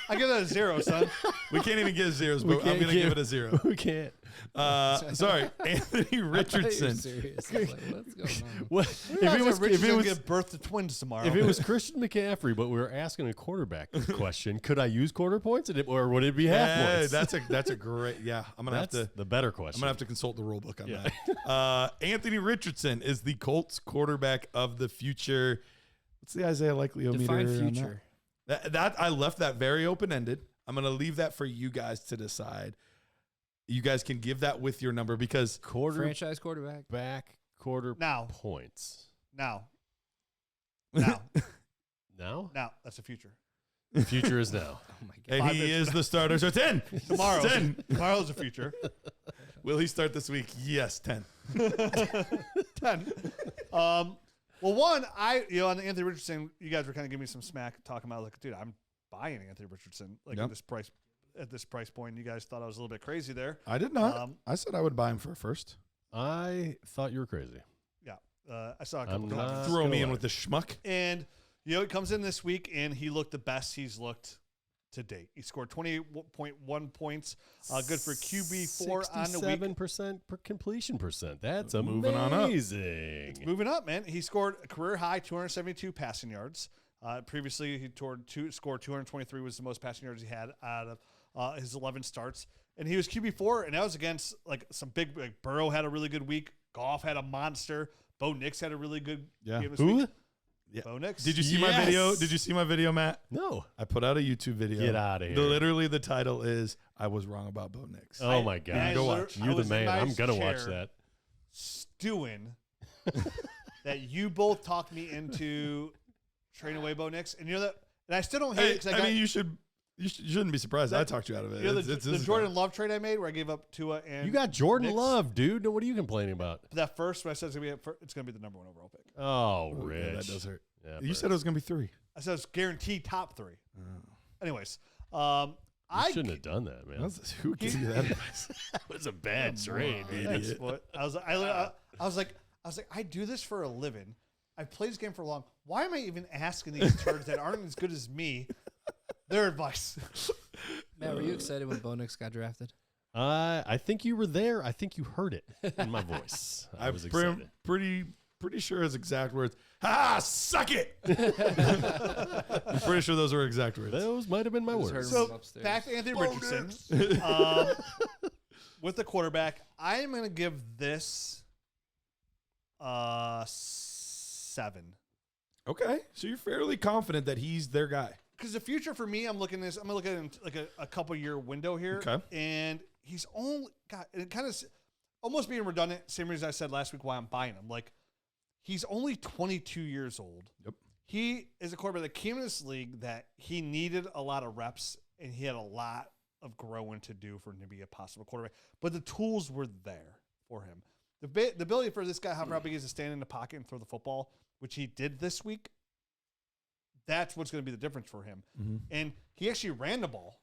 I give that a 0, son. We can't even get zeros, We but I'm can't going to give it a 0. We can't. Sorry, Anthony Richardson. Serious. I was like, what's going on? What If it was give birth to twins tomorrow. if it was Christian McCaffrey, but we were asking a quarterback question, could I use quarter points or would it be half Hey, points? that's a great. Yeah, I'm gonna That's have to. the better I'm question. gonna have to consult the rule book on Yeah. that. Anthony Richardson is the Colts quarterback of the future. What's the Isaiah likely meter? Define on that? future. That I left that very open ended. I'm gonna leave that for you guys to decide. You guys can give that with your number because Franchise quarterback. back quarter Now. points. now, Now? that's the future. The future is now. Oh my god. and 5 he minutes is the starter. So 10 Tomorrow, 10. tomorrow's the future. Will he start this week? Yes, 10. 10. Well, one, on the Anthony Richardson, you guys were kind of giving me some smack talking about like, dude, I'm buying Anthony Richardson like Yep. at this price point. You guys thought I was a little bit crazy there. I did not. I said I would buy him for a first. I thought you were crazy. Yeah, I saw a couple I'm comments. not- Throw gonna me in lie. with the schmuck. And he comes in this week and he looked the best he's looked to date. He scored 28.1 points. Good for QB4 on the week. 67% per completion percent. That's Moving on up. amazing. Moving up, man. He scored a career high 272 passing yards. Previously, he scored 223, was the most passing yards he had out of his 11 starts. And he was QB4, and that was against like some big, like Burrow had a really good week. Goff had a monster. Bo Nix had a really good game this Who? week. Yeah. Bo Nix. Did you see my Yes. video? Did you see my video, Matt? No. I put out a YouTube video. Get outta here. Literally, the title is "I was wrong about Bo Nix." Oh my God. Go watch. You're the man. I'm going to watch chair that. Stewing that you both talked me into trading away Bo Nix. And and I still don't hate it because I mean, you shouldn't be surprised. I talked you out of it. the Jordan Love trade I made where I gave up Tua and You got Jordan Nix. Love, dude. What are you complaining about? That first, when I said it's going to be the number one overall pick. Oh, Yeah, Rich. that does hurt. Yeah, You but said it was going to be 3. I said it's guaranteed top 3. Anyways, you shouldn't have done that, man. Who gave you that advice? That was a bad trade, man. That's what I was like, I do this for a living. I played this game for long. Why am I even asking these turds that aren't as good as me their advice? Matt, were you excited when Bo Nix got drafted? I think you were there. I think you heard it in my voice. I was excited. Pretty sure his exact words. Suck it. I'm pretty sure those were exact words. Those might have been my I just heard words. him So upstairs. back to Anthony Richardson with the quarterback. I am going to give this 7. Okay, so you're fairly confident that he's their guy. Because the future for me, I'm looking at it in like a couple year window here. Okay. And he's only got it kind of almost being redundant. Same reason I said last week why I'm buying him. Like he's only 22 years old. Yep. He is a quarterback that came in this league that he needed a lot of reps and he had a lot of growing to do for him to be a possible quarterback. But the tools were there for him. The ability for this guy, however big he is, to stand in the pocket and throw the football, which he did this week, that's what's going to be the difference for him. Mm-hmm. And he actually ran the ball.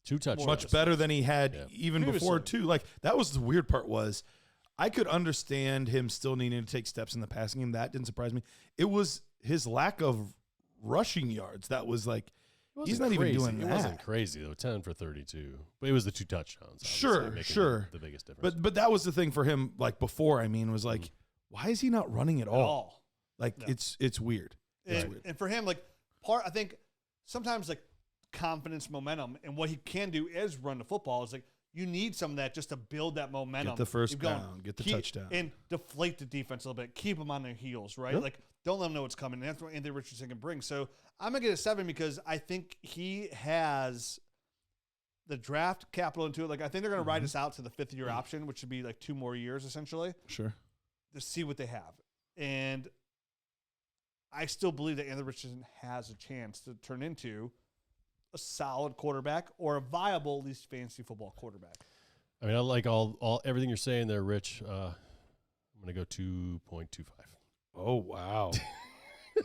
2 touchdowns. Much better than he had Yeah. even before, Previously. too. Like, that was the weird part was I could understand him still needing to take steps in the passing game. That didn't surprise me. It was his lack of rushing yards. That was like, It he's wasn't not crazy. even doing It that. wasn't crazy, though. 10 for 32. But it was the 2 touchdowns. obviously, Sure, making sure. The biggest difference. But that was the thing for him, like, before, was like, why is he not running at all? Like it's weird. And for him, like I think sometimes like confidence, momentum, and what he can do is run the football. Is like you need some of that just to build that momentum. Get the first down, get the touchdown, and deflate the defense a little bit. Keep them on their heels, right? Yep. Like don't let them know what's coming. And that's what Anthony Richardson can bring. So I'm gonna get a 7 because I think he has the draft capital into it. Like I think they're gonna ride us out to the 5th year option, which should be like 2 more years essentially. Sure. To see what they have. And I still believe that Anthony Richardson has a chance to turn into a solid quarterback or a viable, at least fantasy football quarterback. I mean, I like all everything you're saying there, Rich. I'm going to go 2.25. Oh, wow.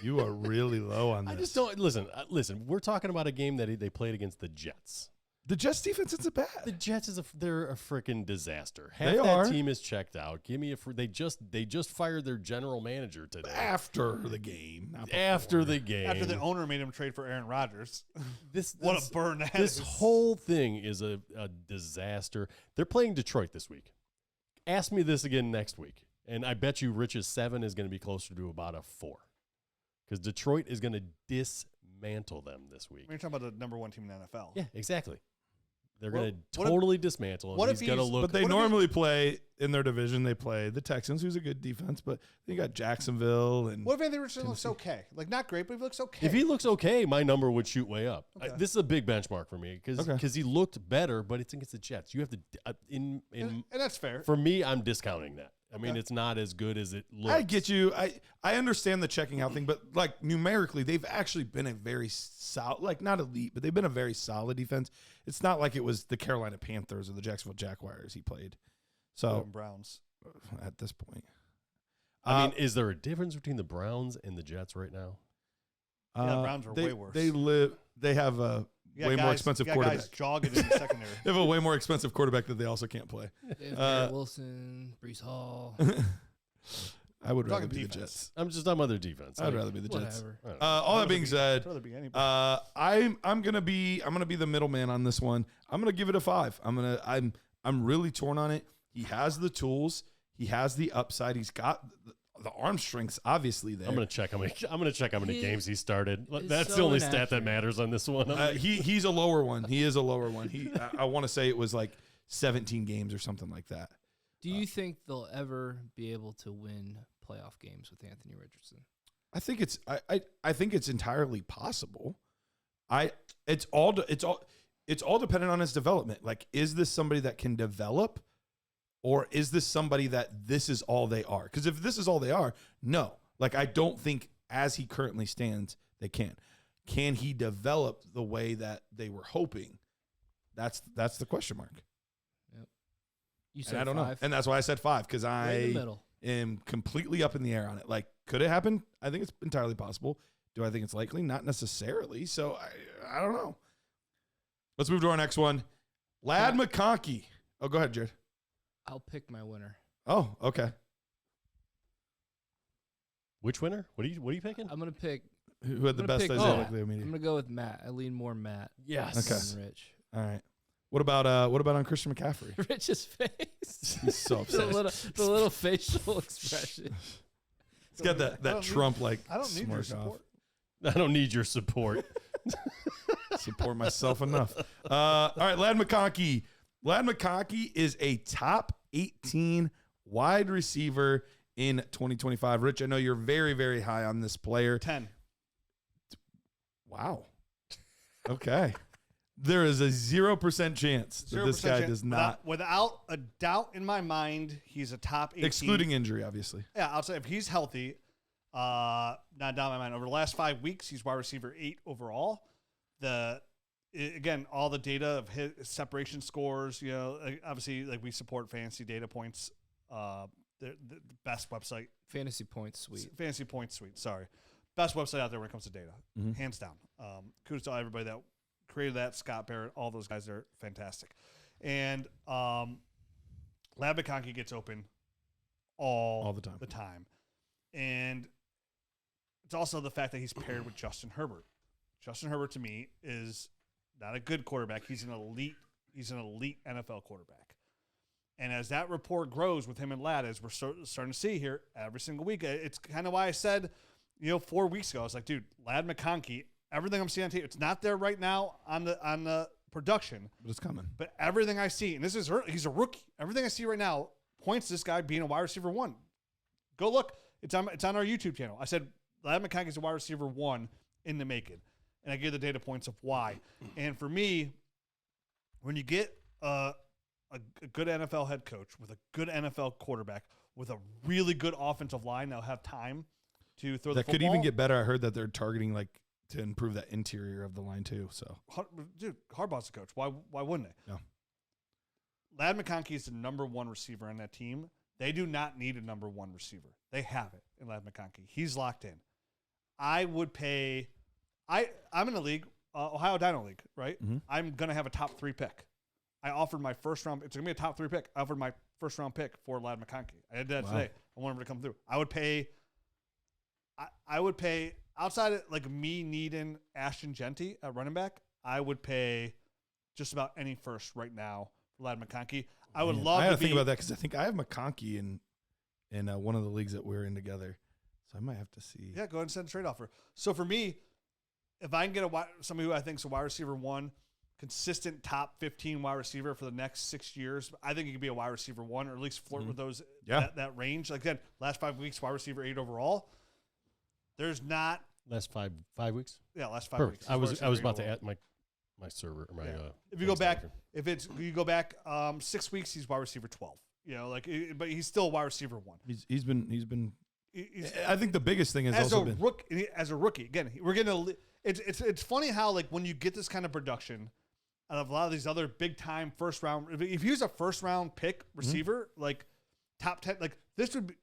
You are really low on this. I just don't listen. We're talking about a game that they played against the Jets. The Jets defense isn't bad. The Jets they're a freaking disaster. Half They that are. team is checked out. Give me they just fired their general manager today. After the game. Not After before. the game. After the owner made him trade for Aaron Rodgers. This What a burn that This is. whole thing is a disaster. They're playing Detroit this week. Ask me this again next week, and I bet you Rich's 7 is going to be closer to about a 4. Because Detroit is going to dismantle them this week. You're talking about the number 1 team in the NFL. Yeah, exactly. They're Well, going to what if- totally dismantle him. what if He's going to he's- look. But they What if normally play in their division. They play the Texans, who's a good defense, but you got Jacksonville and What if Anthony Richardson looks okay? Like not great, but he looks okay. If he looks okay, my number would shoot way up. Okay. This is a big benchmark for me because he looked better, but it's against the Jets. You have to and that's fair. for me, I'm discounting that. I mean, Okay. it's not as good as it looks. I get you. I understand the checking out thing, but like numerically, they've actually been a very solid, like not elite, but they've been a very solid defense. It's not like it was the Carolina Panthers or the Jacksonville Jaguars he played. So Browns. at this point, I mean, is there a difference between the Browns and the Jets right now? Yeah, the Browns are way worse. They have a You got way more guys- expensive you got quarterback. guys jogging in the secondary. They have a way more expensive quarterback that they also can't play. They have Garrett Wilson, Brees Hall, I would rather Talking be the defense. Jets. I'm just talking about their defense. I'd rather be the Jets. whatever. I don't know. All that being said, I'd rather be anybody. I'm gonna be the middleman on this one. I'm gonna give it a 5. I'm really torn on it. He has the tools. He has the upside. He's got the arm strength's obviously there. I'm gonna check how many He games he started. is That's the so only stat that inaccurate. matters on this one. He's a lower one. He is a lower one. I want to say it was like 17 games or something like that. Do you think they'll ever be able to win playoff games with Anthony Richardson? I think it's entirely possible. It's all dependent on his development. Like, is this somebody that can develop, or is this somebody that this is all they are? Because if this is all they are, no. Like, I don't think as he currently stands, they can. Can he develop the way that they were hoping? That's the question mark. Yep. You And said I don't know, 5. and that's why I said 5, because Right in the I middle. am completely up in the air on it. Like, could it happen? I think it's entirely possible. Do I think it's likely? Not necessarily. So I don't know. Let's move to our next one. Lad McConkey. Oh, go ahead, Jared. I'll pick my winner. Oh, okay. Which winner? What are you picking? I'm gonna pick. Who had the I'm gonna best pick Isaiah Matt. Likely I'm meeting? gonna go with Matt. I lean more Matt Yes. than Rich. All right. What about on Christian McCaffrey? Rich's face. He's so upset. the little facial expression. He's got that Trump like. I don't need your smirk off. support. I don't need your support. Support myself enough. All right, Lad McConkey. Lad McConkey is a top 18 wide receiver in 2025. Rich, I know you're very, very high on this player. 10. Wow. Okay. There is a 0% chance that this 0% guy chance. does not, Without a doubt in my mind, he's a top 18. excluding injury, obviously. Yeah, I'll say if he's healthy, not doubt in my mind. Over the last 5 weeks, he's wide receiver 8 overall. Again, all the data of his separation scores, obviously, like we support fantasy data points. The best website. Fantasy points, sweet. Fantasy Points Suite, sorry. Best website out there when it comes to data, Mhm. hands down. Kudos to everybody that created that, Scott Barrett, all those guys are fantastic. And Lad McConkey gets open all the time. And it's also the fact that he's paired with Justin Herbert. Justin Herbert, to me, is not a good quarterback. He's an elite NFL quarterback. And as that rapport grows with him and Ladd, as we're starting to see here every single week, it's kind of why I said, 4 weeks ago, I was like, dude, Ladd McConkey, everything I'm seeing on tape, it's not there right now on the production, But it's coming. but everything I see, and he's a rookie. Everything I see right now points to this guy being a wide receiver 1. Go look. It's on our YouTube channel. I said Ladd McConkey is a wide receiver 1 in the making, and I gave the data points of why. And for me, when you get a good NFL head coach with a good NFL quarterback with a really good offensive line that'll have time to throw the That football. could even get better. I heard that they're targeting to improve that interior of the line too. So, Dude, Harbaugh's the coach. Why wouldn't they? No. Ladd McConkey is the number 1 receiver on that team. They do not need a number 1 receiver. They have it in Ladd McConkey. He's locked in. I would pay. I'm in the league, Ohio Dino League, right? Mm-hmm. I'm gonna have a top 3 pick. I offered my first round. It's gonna be a top 3 pick. I offered my first round pick for Ladd McConkey. I did that today. I wanted him to come through. I would pay. I would pay outside of me needing Ashton Genty at running back. I would pay just about any first right now for Ladd McConkey. I would love. I had to to think be, about that because I think I have McConkey in one of the leagues that we're in together. So I might have to see. Yeah, go ahead and send a trade offer. So for me, if I can get somebody who I think is a wide receiver 1, consistent top 15 wide receiver for the next 6 years, I think he could be a wide receiver 1 or at least flirt with those that range. Like again, last 5 weeks, wide receiver 8 overall. There's not Last 5 weeks. Yeah, last 5 Perfect. weeks. I was about to add my server or my. If you go back, you go back 6 weeks, he's wide receiver 12. But he's still wide receiver 1. He's been. I think the biggest thing is as also a rookie. Again, we're getting it's funny how when you get this kind of production out of a lot of these other big time first round. If he was a first round pick receiver, top 10, this would be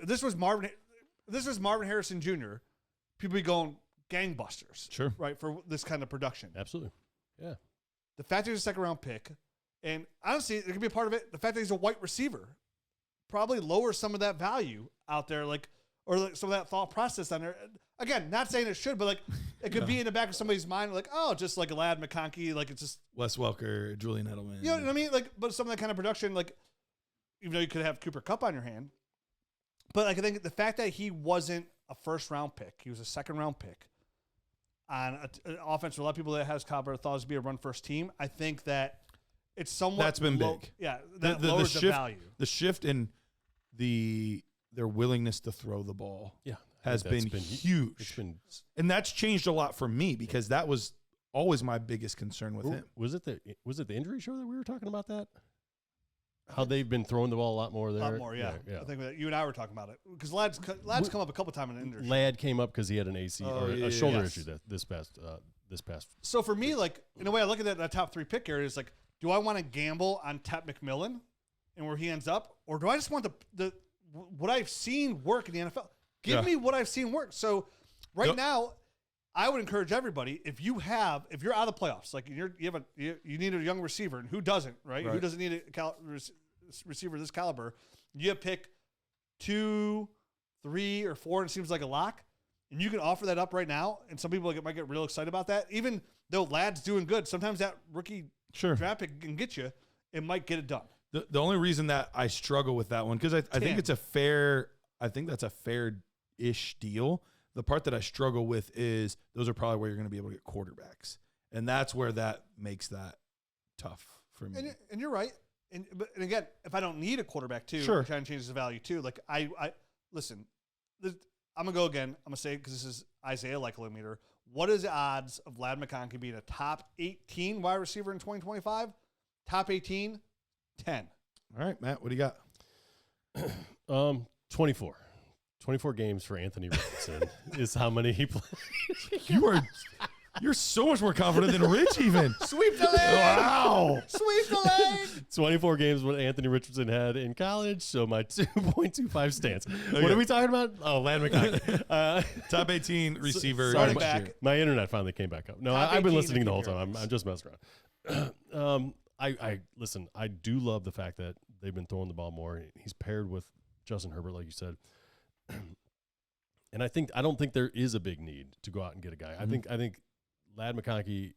This was Marvin Harrison Jr. People be going gangbusters, Sure, right, for this kind of production. Absolutely, yeah. The fact that he's a second round pick, and honestly, it could be a part of it. The fact that he's a white receiver probably lowers some of that value out there, or some of that thought process on there. Again, not saying it should, but it could be in the back of somebody's mind, just like a Ladd McConkey, it's just Wes Welker, Julian Edelman. You know what I mean? But some of that kind of production, even though you could have Cooper Kupp on your hand, but I think the fact that he wasn't a first round pick, he was a second round pick on an offense where a lot of people that has Cobb thought it would be a run first team. I think that it's somewhat that's been big. Yeah, that lowers the value. The shift in their willingness to throw the ball, has been huge. And that's changed a lot for me because that was always my biggest concern with him. Was it the injury show that we were talking about that? How they've been throwing the ball a lot more there. A lot more, yeah. I think that you and I were talking about it because Ladd's come up a couple times in the injury. Ladd came up because he had an AC or a shoulder issue this past. So for me, in a way, I look at that top 3 pick area is do I want to gamble on Tep McMillan and where he ends up, or do I just want the what I've seen work in the NFL? Give me what I've seen work. So now, I would encourage everybody if you're out of the playoffs, you need a young receiver, and who doesn't, right? Who doesn't need a receiver of this caliber? You pick 2, 3, or 4, and it seems like a lock, and you can offer that up right now. And some people might get real excited about that, even though Ladd's doing good. Sometimes that rookie draft pick can get you. It might get it done. The only reason that I struggle with that one because I think it's a fair. I think that's a fair-ish deal. The part that I struggle with is those are probably where you're going to be able to get quarterbacks. And that's where that makes that tough for me. And you're right. And again, if I don't need a quarterback too, sure. I'm trying to change the value too. I listen, I'm going to go again. I'm going to say, because this is Isaiah Likelimeter. What is the odds of Ladd McConkey being a top 18 wide receiver in 2025? Top 18, 10. All right, Matt, what do you got? 24. 24 games for Anthony Richardson is how many he played. You're so much more confident than Rich even. Sweep the lane. Wow. Sweep the lane. 24 games what Anthony Richardson had in college, so my 2.25 stance. What are we talking about? Oh, Ladd McConkey. Top 18 receiver. Sorry, back. My internet finally came back up. No, I've been listening the whole time. I'm just messing around. Listen, I do love the fact that they've been throwing the ball more. He's paired with Justin Herbert, like you said. And I don't think there is a big need to go out and get a guy. Mm-hmm. I think Ladd McConkey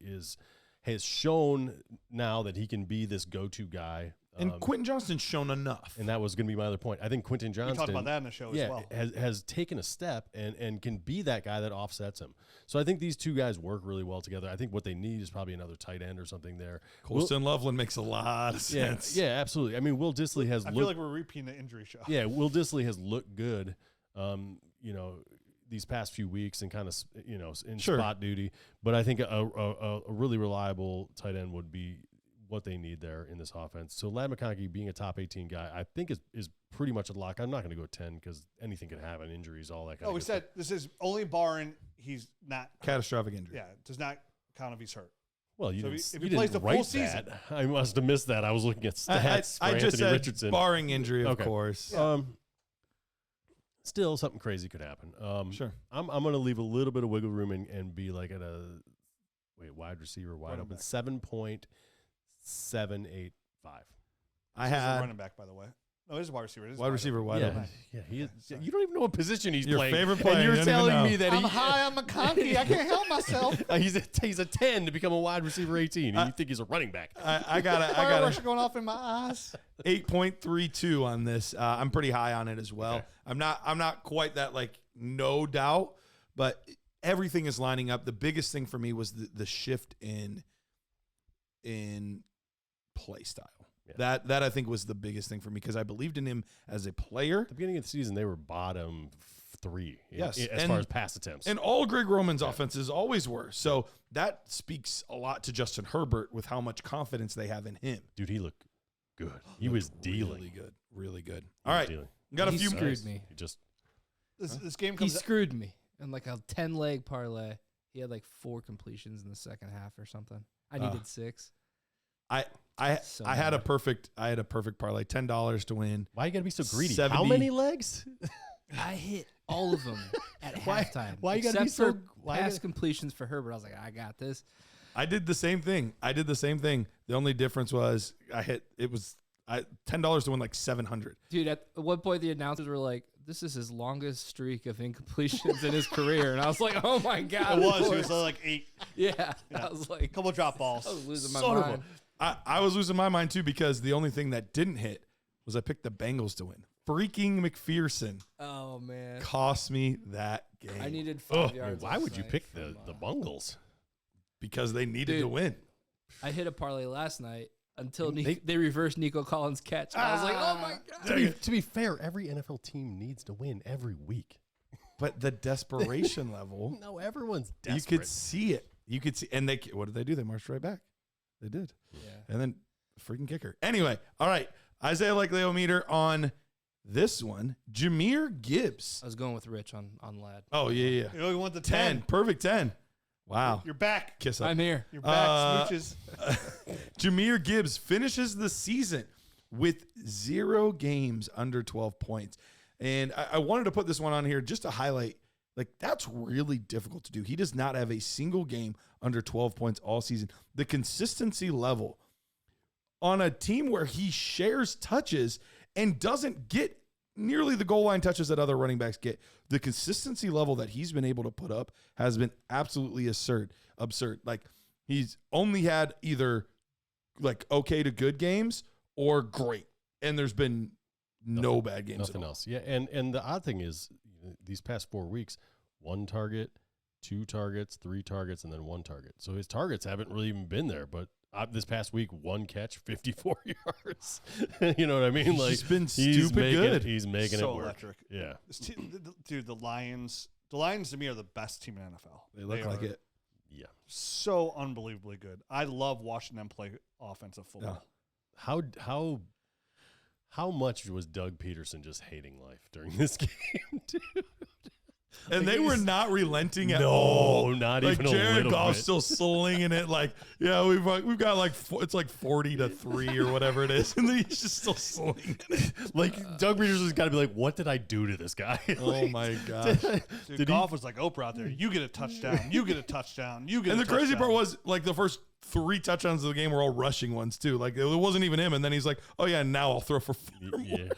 has shown now that he can be this go-to guy And Quentin Johnston's shown enough. And that was going to be my other point. I think Quentin Johnston. We talked about that in the show as well. has taken a step and can be that guy that offsets him. So I think these two guys work really well together. I think what they need is probably another tight end or something there. Colston Loveland makes a lot of sense. Yeah, absolutely. I mean, Will Dissly has. I feel like we're repeating the injury show. Yeah, Will Dissly has looked good. These past few weeks and kind of in spot duty. But I think a really reliable tight end would be what they need there in this offense. So Ladd McConkey being a top 18 guy, I think is pretty much a lock. I'm not going to go 10 because anything can happen, injuries, all that kind of we said this is only barring he's not catastrophic injury. Yeah, it does not count if he's hurt. Well, if he plays the full season, I must have missed that. I was looking at stats. I just said Richardson. Barring injury, of course. Yeah. Still, something crazy could happen. Sure. I'm going to leave a little bit of wiggle room and be like at a wide receiver, wide open, 7.785. I had running back, by the way. No, it is a wide receiver. wide receiver, wide open. Yeah, he is. You don't even know what position he's Your playing. favorite player. And you're telling me that I'm high on McConkey. I can't help myself. he's a 10 to become a wide receiver 18. And you think he's a running back? I got going off in my eyes. 8.32 on this. I'm pretty high on it as well. Okay. I'm not quite that no doubt, but everything is lining up. The biggest thing for me was the shift in play style. Yeah. That I think was the biggest thing for me because I believed in him as a player. At the beginning of the season, they were bottom 3 yes. as far as pass attempts. And all Greg Roman's offenses always were. So that speaks a lot to Justin Herbert with how much confidence they have in him. Dude, he looked good. He was dealing. Really good. Really good. All right. Got he screwed me. He just this game comes. He screwed me in a 10-leg parlay. He had 4 completions in the second half or something. I needed 6. I had a perfect parlay, $10 to win. Why you gotta be so greedy? 70. How many legs? I hit all of them at halftime. Why you gotta be except so? for pass completions for Herbert? I was like, I got this. I did the same thing. The only difference was $10 to win 700. Dude, at one point the announcers were like, this is his longest streak of incompletions in his career. And I was like, oh my God. It was. It was 8. Yeah. I was like, a couple drop balls. I was losing my Son of mind. I was losing my mind too because the only thing that didn't hit was I picked the Bengals to win. Freaking McPherson Oh, man. cost me that game. I needed 5 yards. Why last would you night pick from, the Bungles? because they needed to win. I hit a parlay last night until they reversed Nico Collins' catch. I was like, oh, my God. To be fair, every NFL team needs to win every week. But the desperation level, No, everyone's you desperate. could see it. You could see, and what did they do? They marched right back. They did. Yeah. And then freaking kicker. Anyway, all right. Isaiah Leo meter on this one. Jahmyr Gibbs. I was going with Rich on Ladd. Oh, yeah. You only want the 10. Perfect 10. Wow. You're back. Kiss up. I'm here. You're back, smooches. Jahmyr Gibbs finishes the season with 0 games under 12 points. And I wanted to put this one on here just to highlight, that's really difficult to do. He does not have a single game under 12 points all season. The consistency level on a team where he shares touches and doesn't get nearly the goal line touches that other running backs get, the consistency level that he's been able to put up has been absolutely absurd. He's only had either okay to good games or great. And there's been no bad games. Nothing else. Yeah. And the odd thing is these past 4 weeks, 1 target, 2 targets, 3 targets, and then 1 target. So his targets haven't really even been there, but this past week, 1 catch, 54 yards. You know what I mean? He's been stupid good. He's making So it work. electric. Yeah. Dude, the Lions to me are the best team in NFL. They look like it. Yeah. So unbelievably good. I love watching them play offensive football. How much was Doug Peterson just hating life during this game, dude? And they were not relenting at No, all. not even a Jared little Goff's bit. still slinging it. We've got it's 40-3 or whatever it is, and he's just still slinging it. Doug Peterson's got to be like, what did I do to this guy? Oh my gosh! Dude, Goff was like Oprah out there. You get a touchdown. You get a touchdown. You get. And a the crazy touchdown. part was the first 3 touchdowns of the game were all rushing ones too. It wasn't even him, and then he's like, "Oh yeah, now I'll throw for 4 more." Yeah.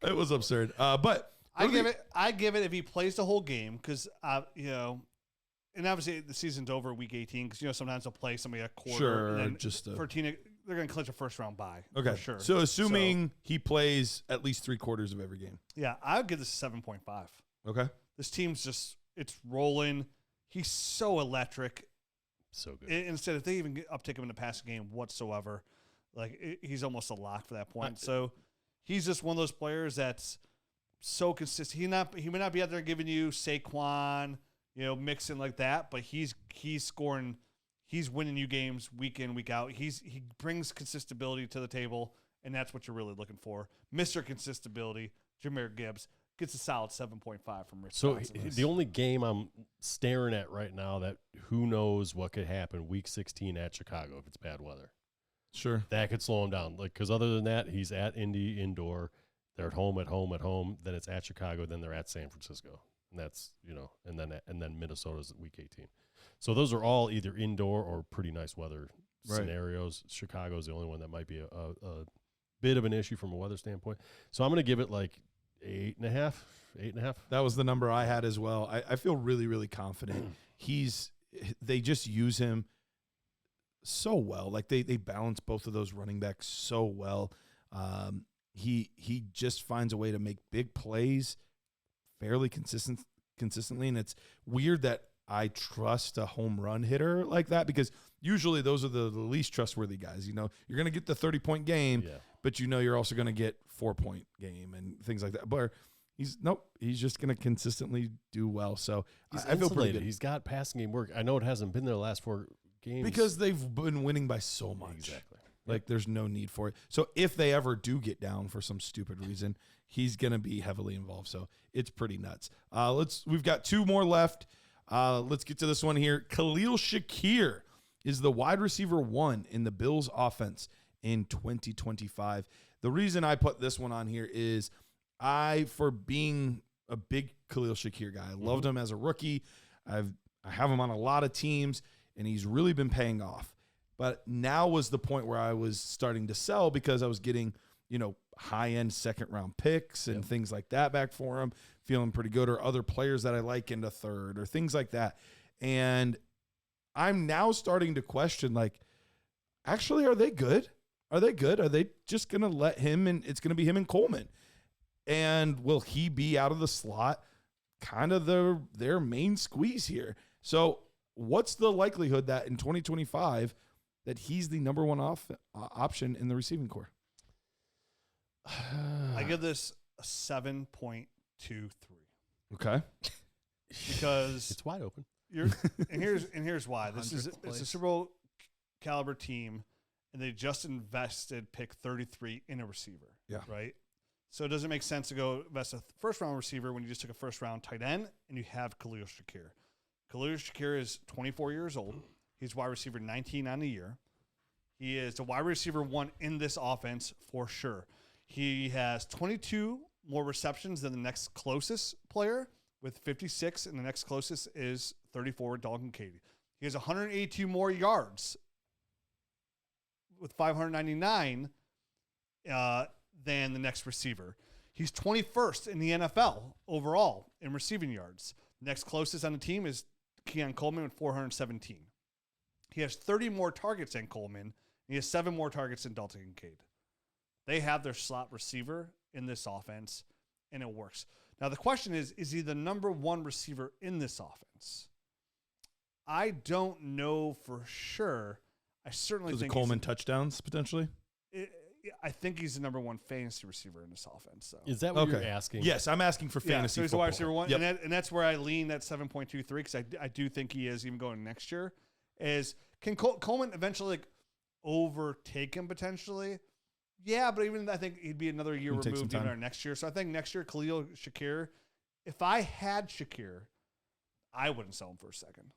It was absurd. But I give it if he plays the whole game because and obviously the season's over week 18 because sometimes they'll play somebody a quarter Sure, and then just for they're going to clinch a first-round bye. Okay, for sure. So assuming he plays at least 3/4 of every game. Yeah, I would give this a 7.5. Okay. This team's just, it's rolling. He's so electric. So good. Instead, if they even uptick him in the passing game whatsoever, like he's almost a lock for that point. So he's just one of those players that's so consistent. He may not be out there giving you Saquon, mixing like that, but he's scoring. He's winning you games week in, week out. He brings consistency to the table, and that's what you're really looking for. Mr. Consistency, Jahmyr Gibbs, gets a solid 7.5 from Rich Dotson. The only game I'm staring at right now that who knows what could happen week 16 at Chicago if it's bad weather. Sure. That could slow him down. Because other than that, he's at Indy indoor. They're at home. Then it's at Chicago. Then they're at San Francisco. And that's, and then Minnesota's week 18. So those are all either indoor or pretty nice weather scenarios. Chicago's the only one that might be a bit of an issue from a weather standpoint. So I'm going to give it like 8.5. That was the number I had as well. I feel really, really confident. They just use him so well. Like they balance both of those running backs so well. He just finds a way to make big plays fairly consistently. And it's weird that I trust a home run hitter like that, because usually those are the least trustworthy guys. You're going to get the 30-point game, but you're also going to get 4-point game and things like that. But he's just going to consistently do well. So I feel pretty good. He's got passing game work. I know it hasn't been there the last 4 games. Because they've been winning by so much. Exactly. Like there's no need for it. So if they ever do get down for some stupid reason, he's going to be heavily involved. So it's pretty nuts. We've got 2 more left. Let's get to this one here. Khalil Shakir is the wide receiver 1 in the Bills offense in 2025. The reason I put this one on here is for being a big Khalil Shakir guy. I loved him as a rookie. I have him on a lot of teams, and he's really been paying off. But now was the point where I was starting to sell because I was getting, high-end second-round picks and things like that back for him, feeling pretty good, or other players that I like in the third or things like that. And I'm now starting to question, actually, are they good? Are they good? Are they just going to let him and it's going to be him and Coleman? And will he be out of the slot, kind of their main squeeze here? So what's the likelihood that in 2025 that he's the number 1 option in the receiving core? I give this a 7.23. Okay. Because it's wide open. Here's why. It's a Super Bowl caliber team, and they just invested pick 33 in a receiver. Yeah. Right? So it doesn't make sense to go invest a first-round receiver when you just took a first-round tight end and you have Khalil Shakir. Khalil Shakir is 24 years old. He's wide receiver 19 on the year. He is the wide receiver 1 in this offense for sure. He has 22 more receptions than the next closest player with 56, and the next closest is 34, Dalton Katie. He has 182 more yards with 599 than the next receiver. He's 21st in the NFL overall in receiving yards. Next closest on the team is Keon Coleman with 417. He has 30 more targets than Coleman, and he has 7 more targets than Dalton Kincaid. They have their slot receiver in this offense, and it works. Now, the question is he the number 1 receiver in this offense? I don't know for sure. I certainly think Coleman touchdowns potentially? I think he's the number 1 fantasy receiver in this offense. So. Is that what you're asking? Yes, I'm asking for fantasy so he's football. the wide receiver 1, Yep. and that's where I lean that 7.23 because I do think he is even going next year. Can Coleman eventually overtake him potentially? Yeah, but even I think he'd be another year removed even our next year. So I think next year, Khalil Shakir, if I had Shakir, I wouldn't sell him for a second.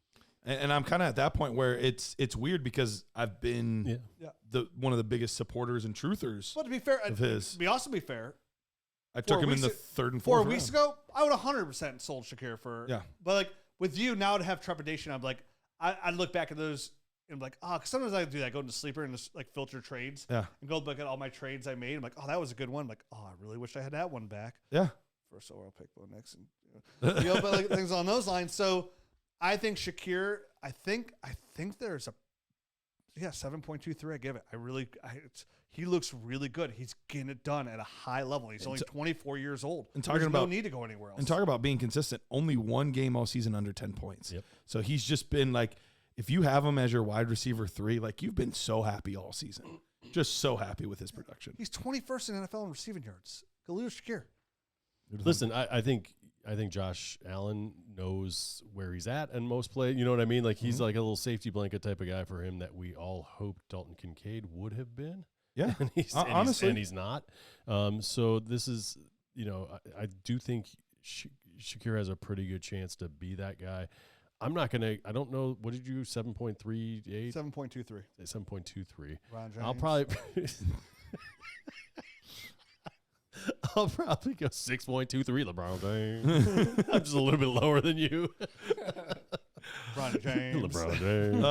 And I'm kind of at that point where it's weird because I've been one of the biggest supporters and truthers. But to be fair, of his. To be also be fair, I took him in the 3rd and 4th 4 round. weeks ago, I would 100% sold Shakir for. Yeah. But with you now to have trepidation, I'm like, I look back at those and I'm like, because sometimes I do that, go into Sleeper and just filter trades. Yeah. And go look at all my trades I made. I'm like, that was a good one. I'm like, I really wish I had that one back. Yeah. First overall pick, next, and but things on those lines. So I think Shakir. I think there's Yeah, 7.23. I give it. He looks really good. He's getting it done at a high level. He's only 24 years old. And There's no need to go anywhere else. And talk about being consistent. Only one game all season under 10 points. Yep. So he's just been like, if you have him as your wide receiver 3, like you've been so happy all season. Just so happy with his production. He's 21st in NFL in receiving yards. Khalil Shakir. Listen, I think Josh Allen knows where he's at and most play. You know what I mean? Like he's like a little safety blanket type of guy for him that we all hoped Dalton Kincaid would have been. Yeah, and honestly, he's not. So this is, I do think Shakir has a pretty good chance to be that guy. I'm not gonna. I don't know. What did you 7.38? 7.23. 7.23. Ron James. I'll probably go 6.23 LeBron James. I'm just a little bit lower than you. LeBron James. LeBron James.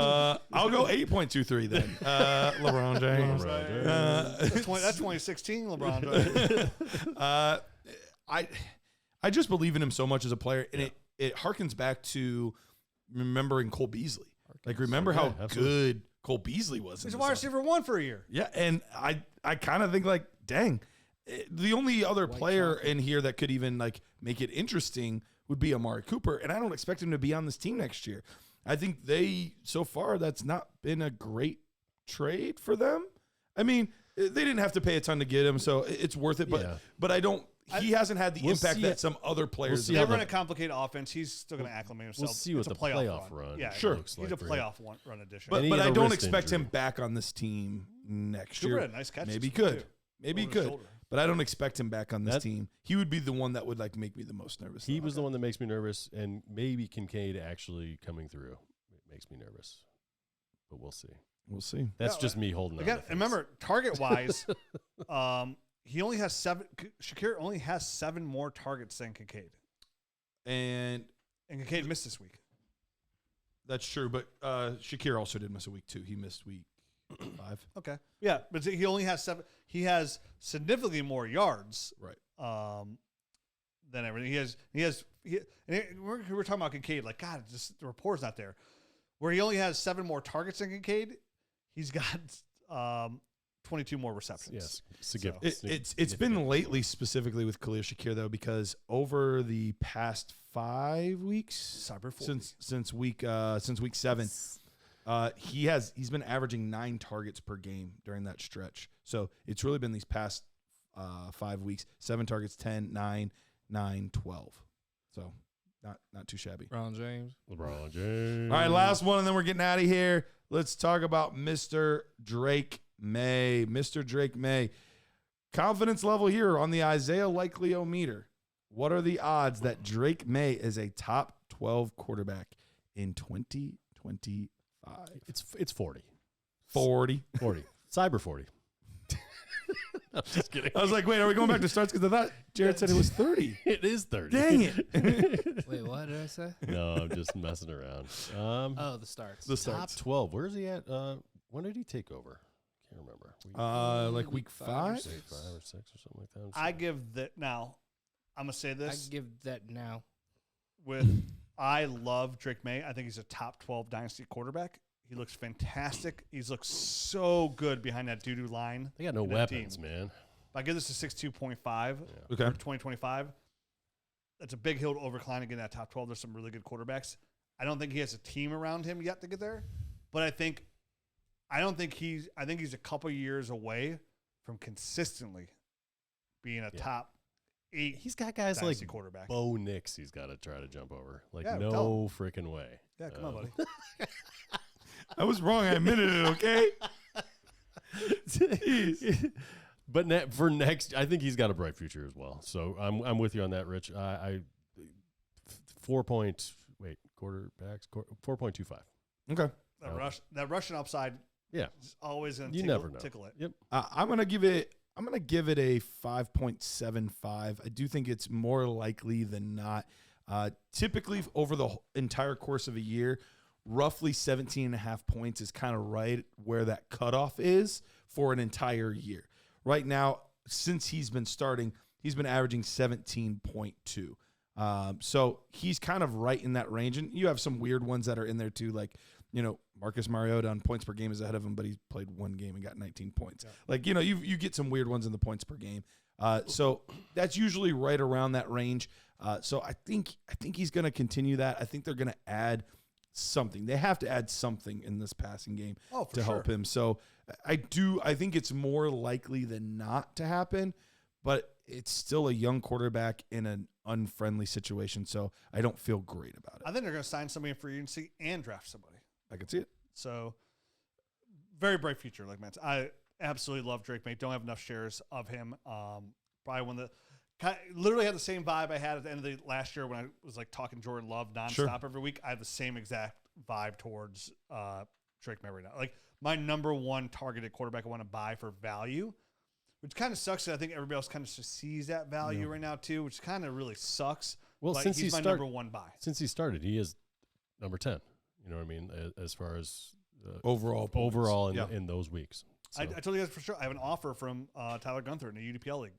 I'll go 8.23 then. LeBron James. That's 2016 LeBron James. I just believe in him so much as a player, and it harkens back to remembering Cole Beasley. Like, remember how good Cole Beasley was. He's a wide receiver 1 for a year. Yeah, and I kind of think like, dang, the only other player in here that could even like make it interesting would be Amari Cooper, and I don't expect him to be on this team next year. I think so far that's not been a great trade for them. I mean, they didn't have to pay a ton to get him, so it's worth it. But I don't. He hasn't had the impact that some other players. They're going to complicate offense. He's still going to acclimate himself. We'll see what the playoff run. Yeah, sure. He's a playoff run addition. But I don't expect him back on this team next year. Had a nice catch. Maybe good. Maybe he could. But I don't expect him back on this team. He would be the one that would like make me the most nervous. He was the one that makes me nervous, and maybe Kincaid actually coming through makes me nervous. But we'll see. We'll see. That's just me holding on. Again, remember, target-wise, he only has 7. Shakir only has 7 more targets than Kincaid. And Kincaid missed this week. That's true, but Shakir also did miss a week too. He missed week 5. Okay. Yeah, but he only has 7. He has significantly more yards. Right. Than everything. We're talking about Kincaid. Like, God, just the report's not there. Where he only has 7 more targets than Kincaid, he's got 22 more receptions. Yes. It's been lately, specifically with Khalil Shakir though, because over the past 5 weeks, since week 7. He's been averaging 9 targets per game during that stretch. So it's really been these past 5 weeks, 7 targets, 10, 9, 9, 12. So not too shabby. LeBron James. All right, last one, and then we're getting out of here. Let's talk about Mr. Drake Maye. Mr. Drake Maye. Confidence level here on the Isaiah Likely-O-meter. What are the odds that Drake Maye is a top 12 quarterback in 2025? It's 40. 40. Cyber 40. I'm just kidding. I was like, wait, are we going back to starts? Because I thought Jared said it was 30. It is 30. Dang it. Wait, what did I say? No, I'm just messing around. The starts. The starts. Top 12. Where is he at? When did he take over? Can't remember. Like week 5? 5 or 6 or something like that. I give that now. I'm going to say this. I give that now. I love Drake Maye. I think he's a top 12 dynasty quarterback. He looks fantastic. He's looked so good behind that doo-doo line. They got no weapons, man. If I give this a 6.2.5 for 2025, that's a big hill to overclimb to get in that top 12. There's some really good quarterbacks. I don't think he has a team around him yet to get there, but I think he's a couple years away from consistently being a top 8. He's got guys like quarterback. Bo Nix he's got to try to jump over. No freaking way. Yeah, come on, buddy. I was wrong. I admitted it, okay? But for next, I think he's got a bright future as well. So I'm with you on that, Rich. Quarterbacks, 4.25. Okay. That Russian upside. Yeah, is always going to never know. Tickle it. Yep. I'm gonna give it a 5.75. I do think it's more likely than not. Typically, over the entire course of a year, roughly 17.5 points is kind of right where that cutoff is for an entire year. Right now, since he's been starting, he's been averaging 17.2. So he's kind of right in that range. And you have some weird ones that are in there too, like, Marcus Mariota on points per game is ahead of him, but he's played one game and got 19 points. Yeah. Like, you get some weird ones in the points per game. So that's usually right around that range. So I think he's going to continue that. I think they're going to add something. They have to add something in this passing game to help him. So I think it's more likely than not to happen, but it's still a young quarterback in an unfriendly situation. So I don't feel great about it. I think they're going to sign somebody in free agency and draft somebody. I can see it. So very bright future, like man. I absolutely love Drake May. Don't have enough shares of him. Probably one of the literally had the same vibe I had at the end of the last year when I was like talking Jordan Love nonstop every week. I have the same exact vibe towards Drake May right now. Like my number one targeted quarterback I want to buy for value, which kind of sucks. I think everybody else kind of just sees that value right now too, which kind of really sucks. Well, but since he's my number one buy. Since he started, he is number 10. You know what I mean? As far as overall in those weeks. So. I told you guys for sure. I have an offer from Tyler Gunther in the UDPL league.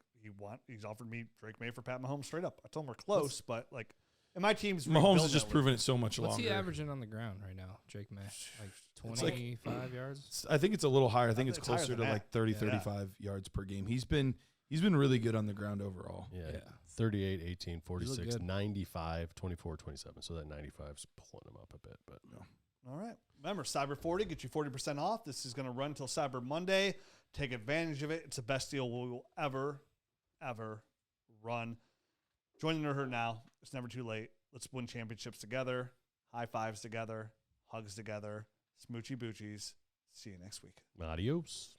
He's offered me Drake May for Pat Mahomes straight up. I told him we're close, but like, and my team's Mahomes has just proven it so much longer. What's he averaging on the ground right now, Drake May? Like 25 yards? I think it's a little higher. I think it's closer to like 30, 35 yards per game. He's been really good on the ground overall. Yeah. 38, 18, 46, 95, 24, 27. So that 95's pulling him up a bit, but no. All right. Remember, Cyber 40 gets you 40% off. This is going to run until Cyber Monday. Take advantage of it. It's the best deal we will ever run. Join the Nerd Herd now. It's never too late. Let's win championships together. High fives together. Hugs together. Smoochy boochies. See you next week. Adios.